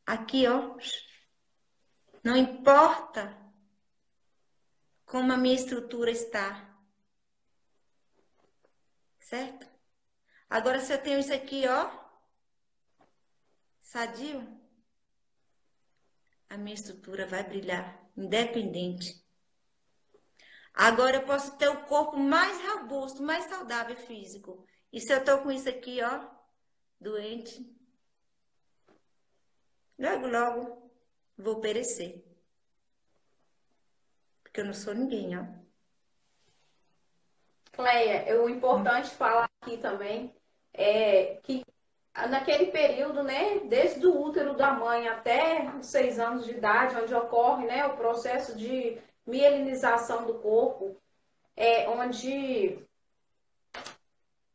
Aqui, ó, não importa como a minha estrutura está. Certo? Agora, se eu tenho isso aqui, ó, sadio, a minha estrutura vai brilhar, independente. Agora eu posso ter o corpo mais robusto, mais saudável físico. E se eu tô com isso aqui, ó, doente, logo, logo vou perecer. Porque eu não sou ninguém, ó. Cleia, o importante falar aqui também é que naquele período, né, desde o útero da mãe até os 6 anos de idade, onde ocorre, né, o processo de mielinização do corpo, onde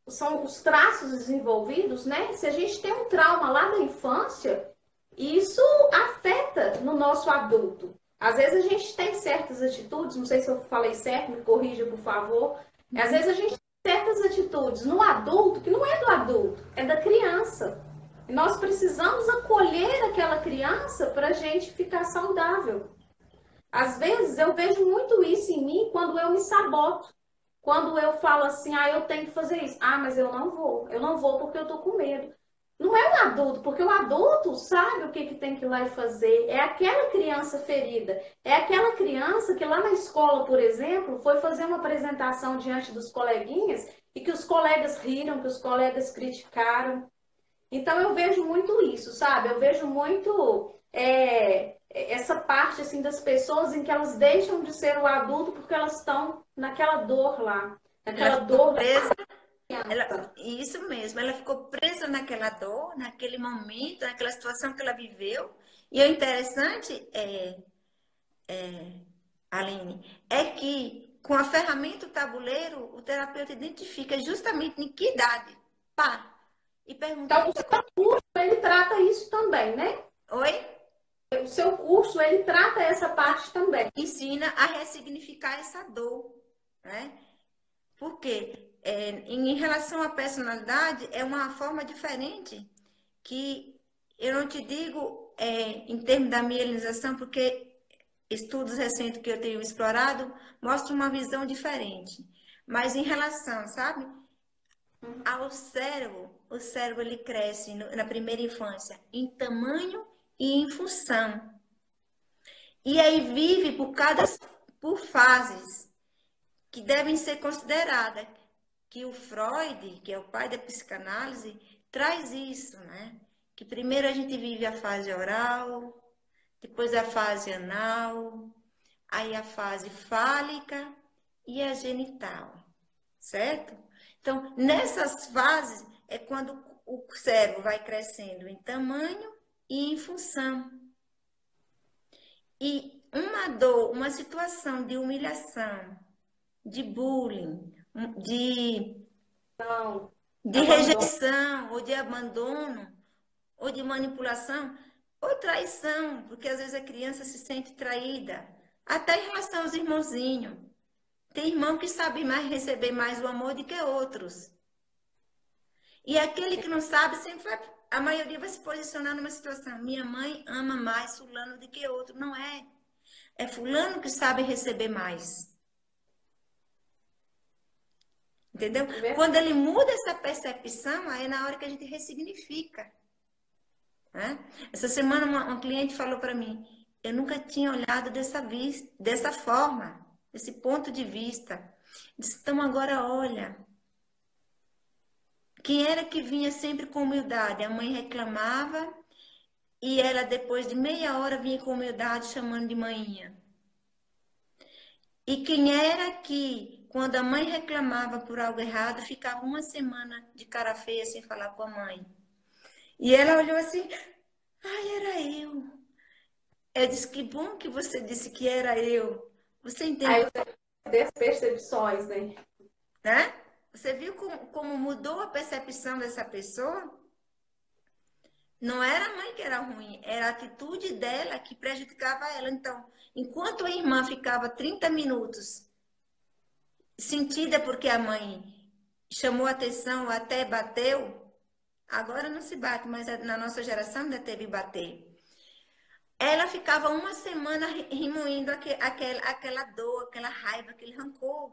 são os traços desenvolvidos, né? Se a gente tem um trauma lá da infância, isso afeta no nosso adulto. Às vezes a gente tem certas atitudes, não sei se eu falei certo, me corrija, por favor. Às vezes a gente tem certas atitudes no adulto que não é do adulto, é da criança. E nós precisamos acolher aquela criança para a gente ficar saudável. Às vezes eu vejo muito isso em mim quando eu me saboto. Quando eu falo assim, ah, eu tenho que fazer isso. Ah, mas eu não vou. Eu não vou porque eu tô com medo. Não é o adulto, porque o adulto sabe o que que tem que ir lá e fazer. É aquela criança ferida. É aquela criança que lá na escola, por exemplo, foi fazer uma apresentação diante dos coleguinhas e que os colegas riram, que os colegas criticaram. Então eu vejo muito isso, sabe? Eu vejo muito essa parte assim das pessoas em que elas deixam de ser o adulto porque elas estão naquela dor lá, Ela naquela ficou dor da presa, criança. isso mesmo, ela ficou presa naquela dor, naquele momento, naquela situação que ela viveu. E o interessante Aline, é que com a ferramenta tabuleiro, o terapeuta identifica justamente em que idade. Pá, e pergunta o Então que o seu curso ele trata isso também, né? Oi? O seu curso ele trata essa parte também. Ensina a ressignificar essa dor, né? Porque em relação à personalidade, é uma forma diferente que eu não te digo em termos da mielinização, porque estudos recentes que eu tenho explorado mostram uma visão diferente. Mas em relação, sabe, ao cérebro, o cérebro ele cresce na primeira infância em tamanho e em função. E aí vive por fases que devem ser consideradas, que o Freud, que é o pai da psicanálise, traz isso, né? Que primeiro a gente vive a fase oral, depois a fase anal, aí a fase fálica e a genital, certo? Então, nessas fases é quando o cérebro vai crescendo em tamanho e em função. E uma dor, uma situação de humilhação, de bullying, de, Então, de abandono. rejeição, ou de abandono, ou de manipulação, ou traição, porque às vezes a criança se sente traída, até em relação aos irmãozinhos. Tem irmão que sabe mais receber mais o amor do que outros. E aquele que não sabe, sempre vai, a maioria vai se posicionar numa situação. Minha mãe ama mais fulano do que outro. Não é. É fulano que sabe receber mais. Entendeu? Quando ele muda essa percepção, aí é na hora que a gente ressignifica. Né? Essa semana uma cliente falou para mim, eu nunca tinha olhado dessa forma, desse ponto de vista. Disse, então agora olha. Quem era que vinha sempre com humildade? A mãe reclamava e ela depois de meia hora vinha com humildade chamando de manhinha. E quem era que, quando a mãe reclamava por algo errado, ficava uma semana de cara feia sem falar com a mãe. E ela olhou assim, ai, era eu. Eu disse, que bom que você disse que era eu. Você entende? Aí você tem as percepções, né? Né? Você viu como mudou a percepção dessa pessoa? Não era a mãe que era ruim, era a atitude dela que prejudicava ela. Então, enquanto a irmã ficava 30 minutos sentida porque a mãe chamou atenção, até bateu, agora não se bate, mas na nossa geração ainda teve bater. Ela ficava uma semana remoendo aquela dor, aquela raiva, aquele rancor.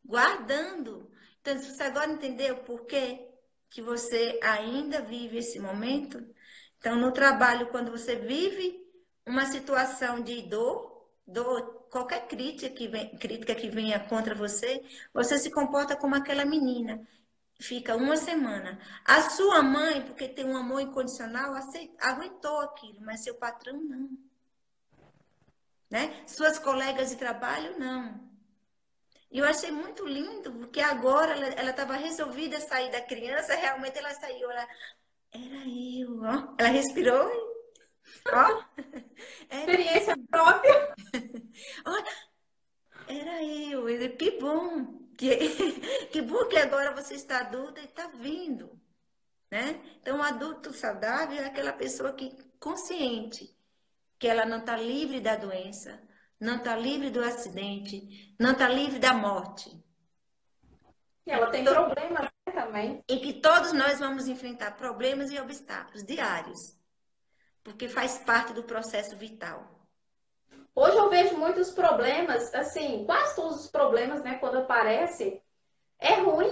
Guardando. Então, se você agora entendeu por quê que você ainda vive esse momento, então no trabalho, quando você vive uma situação de dor, qualquer crítica que venha contra você, você se comporta como aquela menina. Fica uma semana. A sua mãe, porque tem um amor incondicional, aguentou aquilo, mas seu patrão não. Né? Suas colegas de trabalho, não. E eu achei muito lindo, porque agora ela estava resolvida a sair da criança, realmente ela saiu, era eu, ó. Ela respirou, ó. Experiência própria. Olha, era eu, que bom. Que bom que agora você está adulta e está vindo, né? Então, um adulto saudável é aquela pessoa que consciente que ela não está livre da doença, não está livre do acidente, não está livre da morte. E ela tem problemas, né, também. E que todos nós vamos enfrentar problemas e obstáculos diários, porque faz parte do processo vital. Hoje eu vejo muitos problemas, assim, quase todos os problemas, né, quando aparece, é ruim,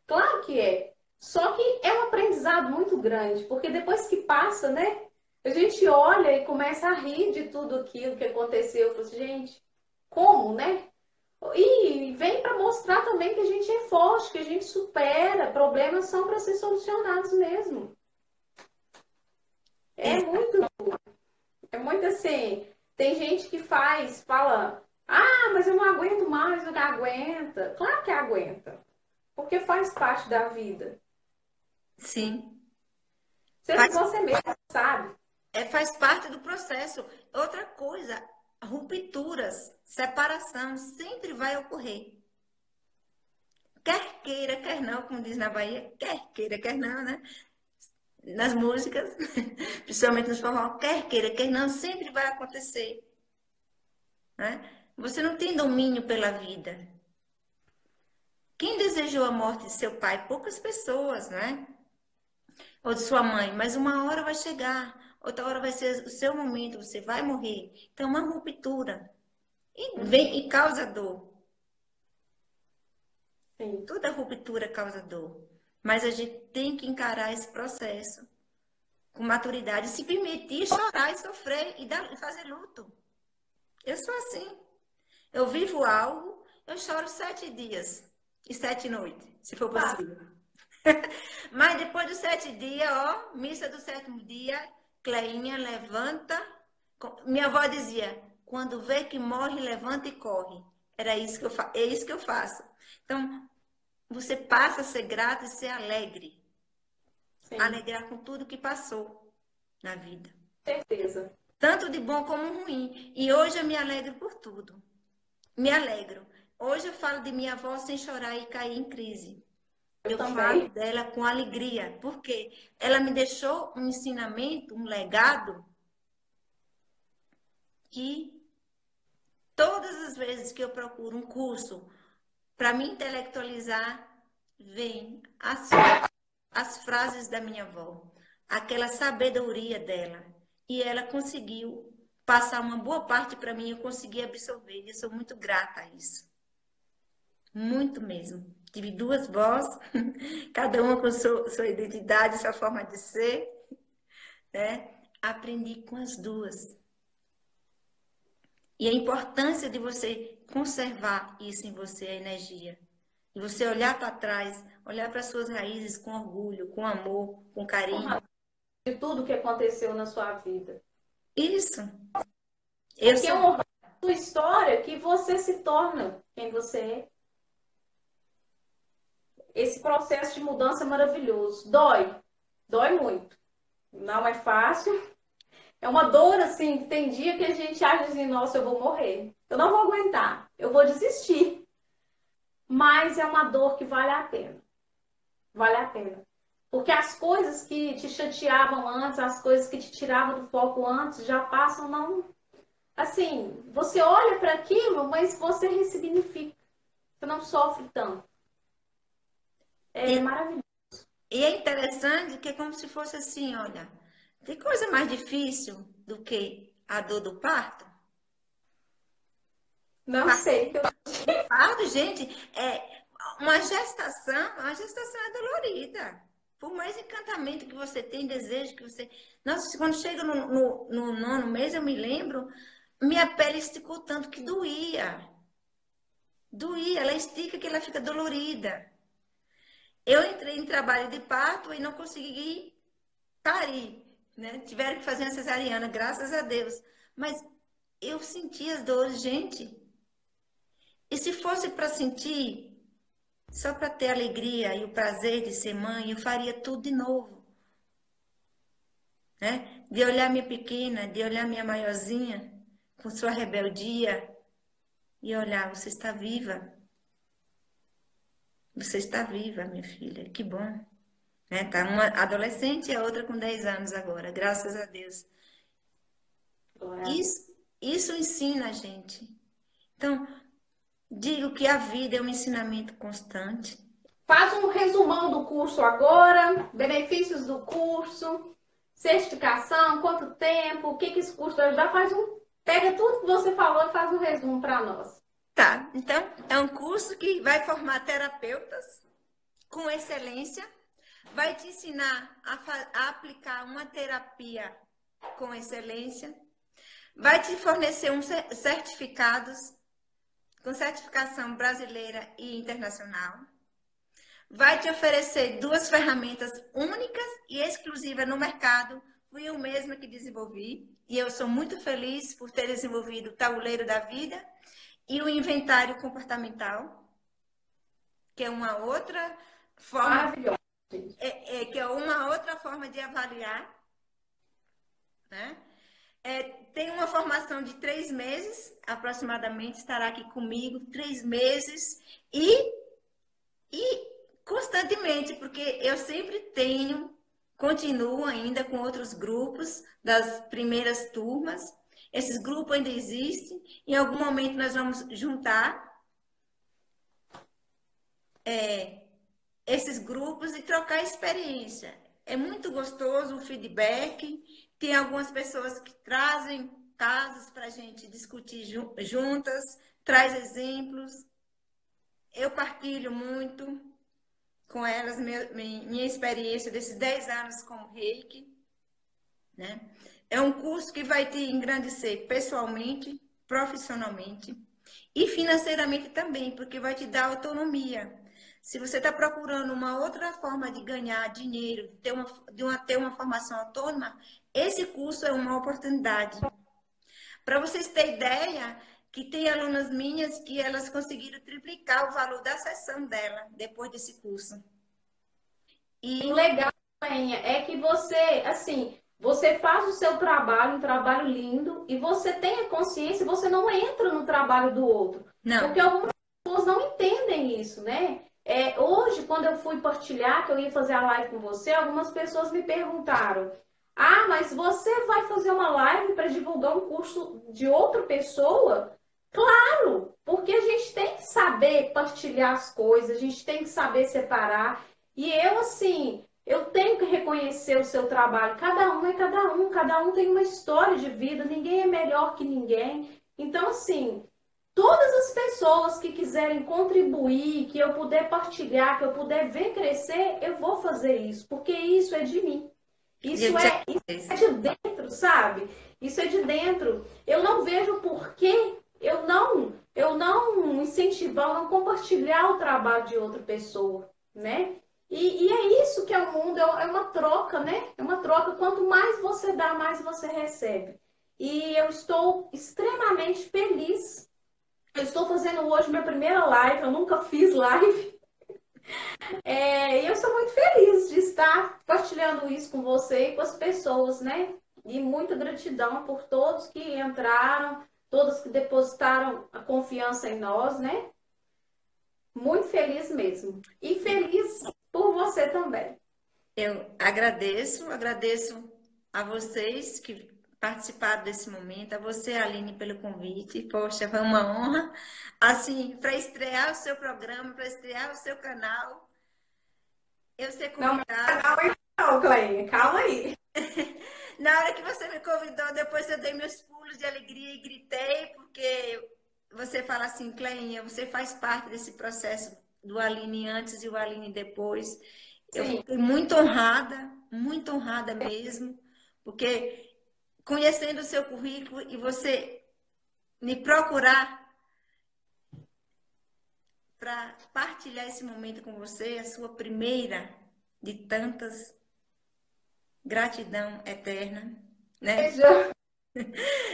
claro que é. Só que é um aprendizado muito grande, porque depois que passa, né, a gente olha e começa a rir de tudo aquilo que aconteceu. Eu falo assim, gente, como, né? E vem para mostrar também que a gente é forte, que a gente supera, problemas são para ser solucionados mesmo. É muito, é muito assim. Tem gente que fala, ah, mas eu não aguento mais, eu não aguenta. Claro que aguenta, porque faz parte da vida. Sim. Você mesmo sabe. Faz parte do processo. Outra coisa, rupturas, separação, sempre vai ocorrer. Quer queira, quer não, como diz na Bahia, quer queira, quer não, né? Nas músicas, principalmente nos forró, quer queira, quer não, sempre vai acontecer. Né? Você não tem domínio pela vida. Quem desejou a morte de seu pai? Poucas pessoas, né? Ou de sua mãe, mas uma hora vai chegar, outra hora vai ser o seu momento, você vai morrer. Então, uma ruptura. E causa dor. Sim. Toda ruptura causa dor. Mas a gente tem que encarar esse processo com maturidade, se permitir chorar e sofrer e fazer luto. Eu sou assim. Eu vivo algo, eu choro 7 dias e 7 noites, se for possível. Mas depois dos 7 dias, ó, missa do 7º dia, Cleinha levanta. Minha avó dizia, quando vê que morre, levanta e corre. Era isso que é isso que eu faço. Então, você passa a ser grato e ser alegre. Sim. Alegrar com tudo que passou na vida. Certeza. Tanto de bom como ruim. E hoje eu me alegro por tudo. Me alegro. Hoje eu falo de minha avó sem chorar e cair em crise. Eu falo dela com alegria, porque ela me deixou um ensinamento, um legado, que todas as vezes que eu procuro um curso para me intelectualizar, vem as frases da minha avó, aquela sabedoria dela. E ela conseguiu passar uma boa parte para mim, eu consegui absorver. E eu sou muito grata a isso. Muito mesmo. Tive 2 vós, cada uma com sua identidade, sua forma de ser, né? Aprendi com as 2. E a importância de você conservar isso em você, a energia. E você olhar para trás, olhar para suas raízes com orgulho, com amor, com carinho. De tudo que aconteceu na sua vida. Isso. Porque é uma sua história que você se torna quem você é. Esse processo de mudança é maravilhoso. Dói muito. Não é fácil. É uma dor, assim, tem dia que a gente acha assim, nossa, eu vou morrer. Eu não vou aguentar. Eu vou desistir. Mas é uma dor que vale a pena. Vale a pena. Porque as coisas que te chateavam antes, as coisas que te tiravam do foco antes, já passam, não. Assim, você olha para aquilo, mas você ressignifica. Você não sofre tanto. É maravilhoso. E é interessante que é como se fosse assim, olha, tem coisa mais difícil do que a dor do parto? Não sei. Parto, gente, uma gestação é dolorida. Por mais encantamento que você tem, desejo que você... Nossa, quando chega no 9º mês, eu me lembro, minha pele esticou tanto que doía. Doía, ela estica que ela fica dolorida. Eu entrei em trabalho de parto e não consegui parir, né? Tiveram que fazer uma cesariana, graças a Deus. Mas eu senti as dores, gente. E se fosse para sentir, só para ter a alegria e o prazer de ser mãe, eu faria tudo de novo. Né? De olhar minha pequena, de olhar minha maiorzinha, com sua rebeldia, e olhar, você está viva. Você está viva, minha filha, que bom. Né? Tá uma adolescente e a outra com 10 anos agora, graças a Deus. Glória a Deus. Isso ensina a gente. Então, digo que a vida é um ensinamento constante. Faz um resumão do curso agora, benefícios do curso, certificação, quanto tempo, o que esse curso vai ajudar. Pega tudo que você falou e faz um resumo para nós. Tá, então é um curso que vai formar terapeutas com excelência, vai te ensinar a aplicar uma terapia com excelência, vai te fornecer certificados com certificação brasileira e internacional, vai te oferecer 2 ferramentas únicas e exclusivas no mercado. Fui eu mesma que desenvolvi e eu sou muito feliz por ter desenvolvido o Tabuleiro da Vida e o Inventário Comportamental, que é uma outra forma, Maravilhoso. que é uma outra forma de avaliar, né? Tem uma formação de 3 meses, aproximadamente, estará aqui comigo 3 meses e constantemente, porque eu sempre continuo ainda com outros grupos das primeiras turmas. Esses grupos ainda existem. Em algum momento nós vamos juntar esses grupos e trocar experiência. É muito gostoso o feedback. Tem algumas pessoas que trazem casos para a gente discutir juntas, traz exemplos. Eu partilho muito com elas minha experiência desses 10 anos como Reiki, né? É um curso que vai te engrandecer pessoalmente, profissionalmente e financeiramente também, porque vai te dar autonomia. Se você está procurando uma outra forma de ganhar dinheiro, ter uma formação autônoma, esse curso é uma oportunidade. Para vocês terem ideia, que tem alunas minhas que elas conseguiram triplicar o valor da sessão dela depois desse curso. E o legal, Rainha, é que você, assim, você faz o seu trabalho, um trabalho lindo, e você tem a consciência, você não entra no trabalho do outro. Não. Porque algumas pessoas não entendem isso, né? Hoje, quando eu fui partilhar, que eu ia fazer a live com você, algumas pessoas me perguntaram: ah, mas você vai fazer uma live para divulgar um curso de outra pessoa? Claro, porque a gente tem que saber partilhar as coisas, a gente tem que saber separar. E eu, assim, eu tenho que reconhecer o seu trabalho. Cada um é cada um tem uma história de vida, ninguém é melhor que ninguém. Então, assim, todas as pessoas que quiserem contribuir, que eu puder partilhar, que eu puder ver crescer, eu vou fazer isso, porque isso é de mim. Isso é de dentro, sabe? Isso é de dentro. Eu não vejo por que eu não incentivar, não compartilhar o trabalho de outra pessoa, né? E é isso que é o mundo, é uma troca, né? É uma troca. Quanto mais você dá, mais você recebe. E eu estou extremamente feliz. Eu estou fazendo hoje minha primeira live, eu nunca fiz live. E eu sou muito feliz de estar partilhando isso com você e com as pessoas, né? E muita gratidão por todos que entraram, todos que depositaram a confiança em nós, né? Muito feliz mesmo. E feliz por você também. Eu agradeço a vocês que participaram desse momento, a você, Aline, pelo convite. Poxa, foi uma honra. Assim, para estrear o seu programa, para estrear o seu canal, eu ser convidada. Não, Cleia, calma aí. Na hora que você me convidou, depois eu dei meus pulos de alegria e gritei, porque você fala assim, Cleinha, você faz parte desse processo do Aline antes e o Aline depois. Eu fiquei muito honrada mesmo, porque conhecendo o seu currículo e você me procurar para partilhar esse momento com você, a sua primeira de tantas, gratidão eterna, né?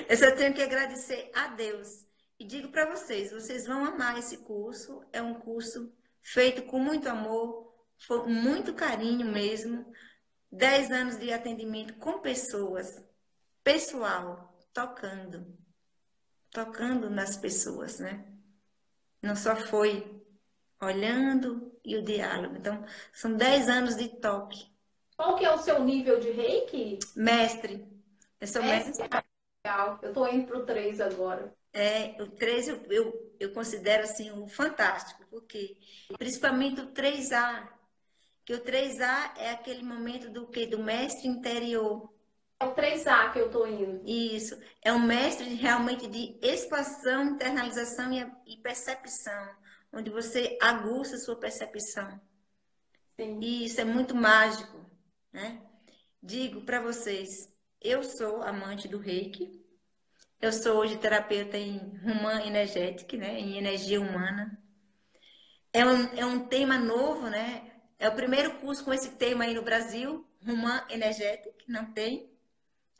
Eu só tenho que agradecer a Deus. E digo para vocês, vocês vão amar esse curso. É um curso feito com muito amor, com muito carinho mesmo. 10 anos de atendimento com pessoas, pessoal, tocando nas pessoas, né? Não só foi olhando e o diálogo. Então, são 10 anos de toque. Qual que é o seu nível de Reiki? Mestre, eu sou Mestre, mestre. legal. Eu tô indo pro 3 agora. O 3 eu considero assim o fantástico, porque principalmente o 3A, que o 3A é aquele momento do que? Do mestre interior. É o 3A que eu tô indo. Isso, é um mestre realmente de expansão, internalização e percepção, onde você aguça a sua percepção. Sim. E isso é muito mágico, né? Digo para vocês, eu sou amante do Reiki, eu sou hoje terapeuta em Human Energetic, né? Em energia humana. É um tema novo, né? É o primeiro curso com esse tema aí no Brasil, Human Energetic, não tem,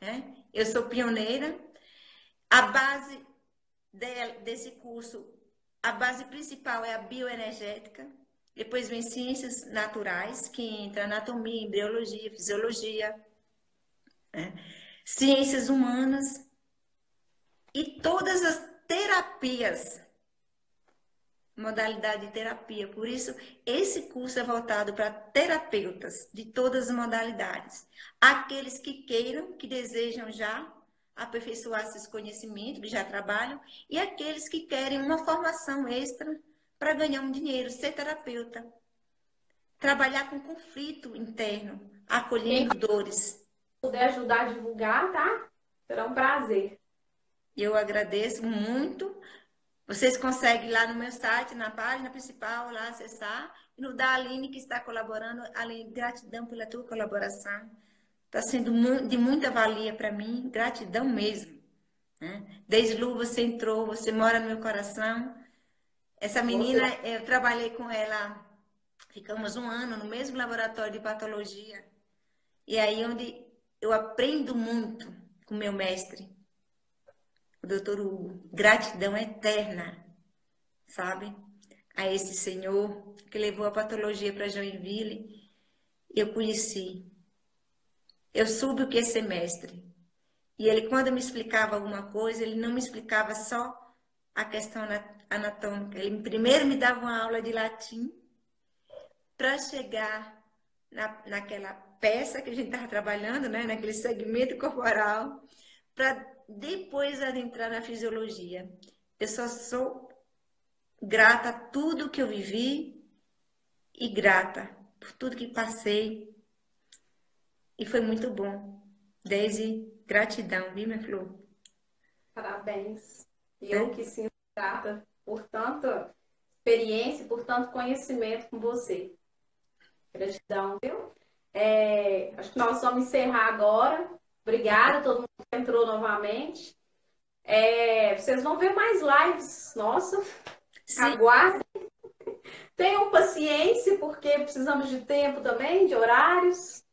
né? Eu sou pioneira. A base desse curso, a base principal é a bioenergética, depois vem ciências naturais, que entra anatomia, embriologia, fisiologia, né? Ciências humanas e todas as terapias, modalidade de terapia. Por isso, esse curso é voltado para terapeutas de todas as modalidades. Aqueles que queiram, que desejam já aperfeiçoar seus conhecimentos, que já trabalham, e aqueles que querem uma formação extra para ganhar um dinheiro, ser terapeuta. Trabalhar com conflito interno, Quem acolhendo dores. puder ajudar a divulgar, tá? Será um prazer. Eu agradeço muito. Vocês conseguem lá no meu site, na página principal, lá acessar. E no da Aline, que está colaborando. Aline, gratidão pela tua colaboração. Está sendo de muita valia para mim. Gratidão mesmo. Né? Desde Lu, você entrou, você mora no meu coração. Essa menina, Você eu trabalhei com ela, ficamos um ano no mesmo laboratório de patologia. E aí onde eu aprendo muito com meu mestre, o doutor Hugo. Gratidão eterna, sabe? A esse senhor que levou a patologia para Joinville, eu conheci. Eu soube o que é ser mestre. E ele, quando me explicava alguma coisa, ele não me explicava só a questão anatômica. Ele primeiro me dava uma aula de latim para chegar naquela peça que a gente estava trabalhando, né? Naquele segmento corporal, para depois adentrar na fisiologia. Eu só sou grata a tudo que eu vivi e grata por tudo que passei. E foi muito bom. Desde gratidão, viu, minha flor? parabéns. E eu Né? que sinto grata por tanta experiência, por tanto conhecimento com você. Gratidão, viu? Acho que nós vamos encerrar agora. Obrigada a todo mundo que entrou novamente. Vocês vão ver mais lives. Nossa, Sim, aguardem. Tenham paciência, porque precisamos de tempo também, de horários.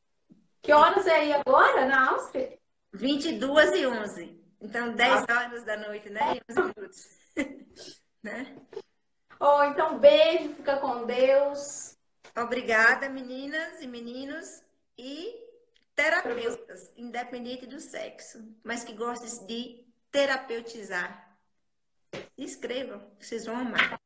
Que horas é aí agora na Áustria? 22h11. Então, 10 Ah, horas da noite, né? E 11 minutos. Né? então, beijo, fica com Deus. Obrigada, meninas e meninos e terapeutas, independente do sexo, mas que gostem de terapeutizar. Escrevam, vocês vão amar.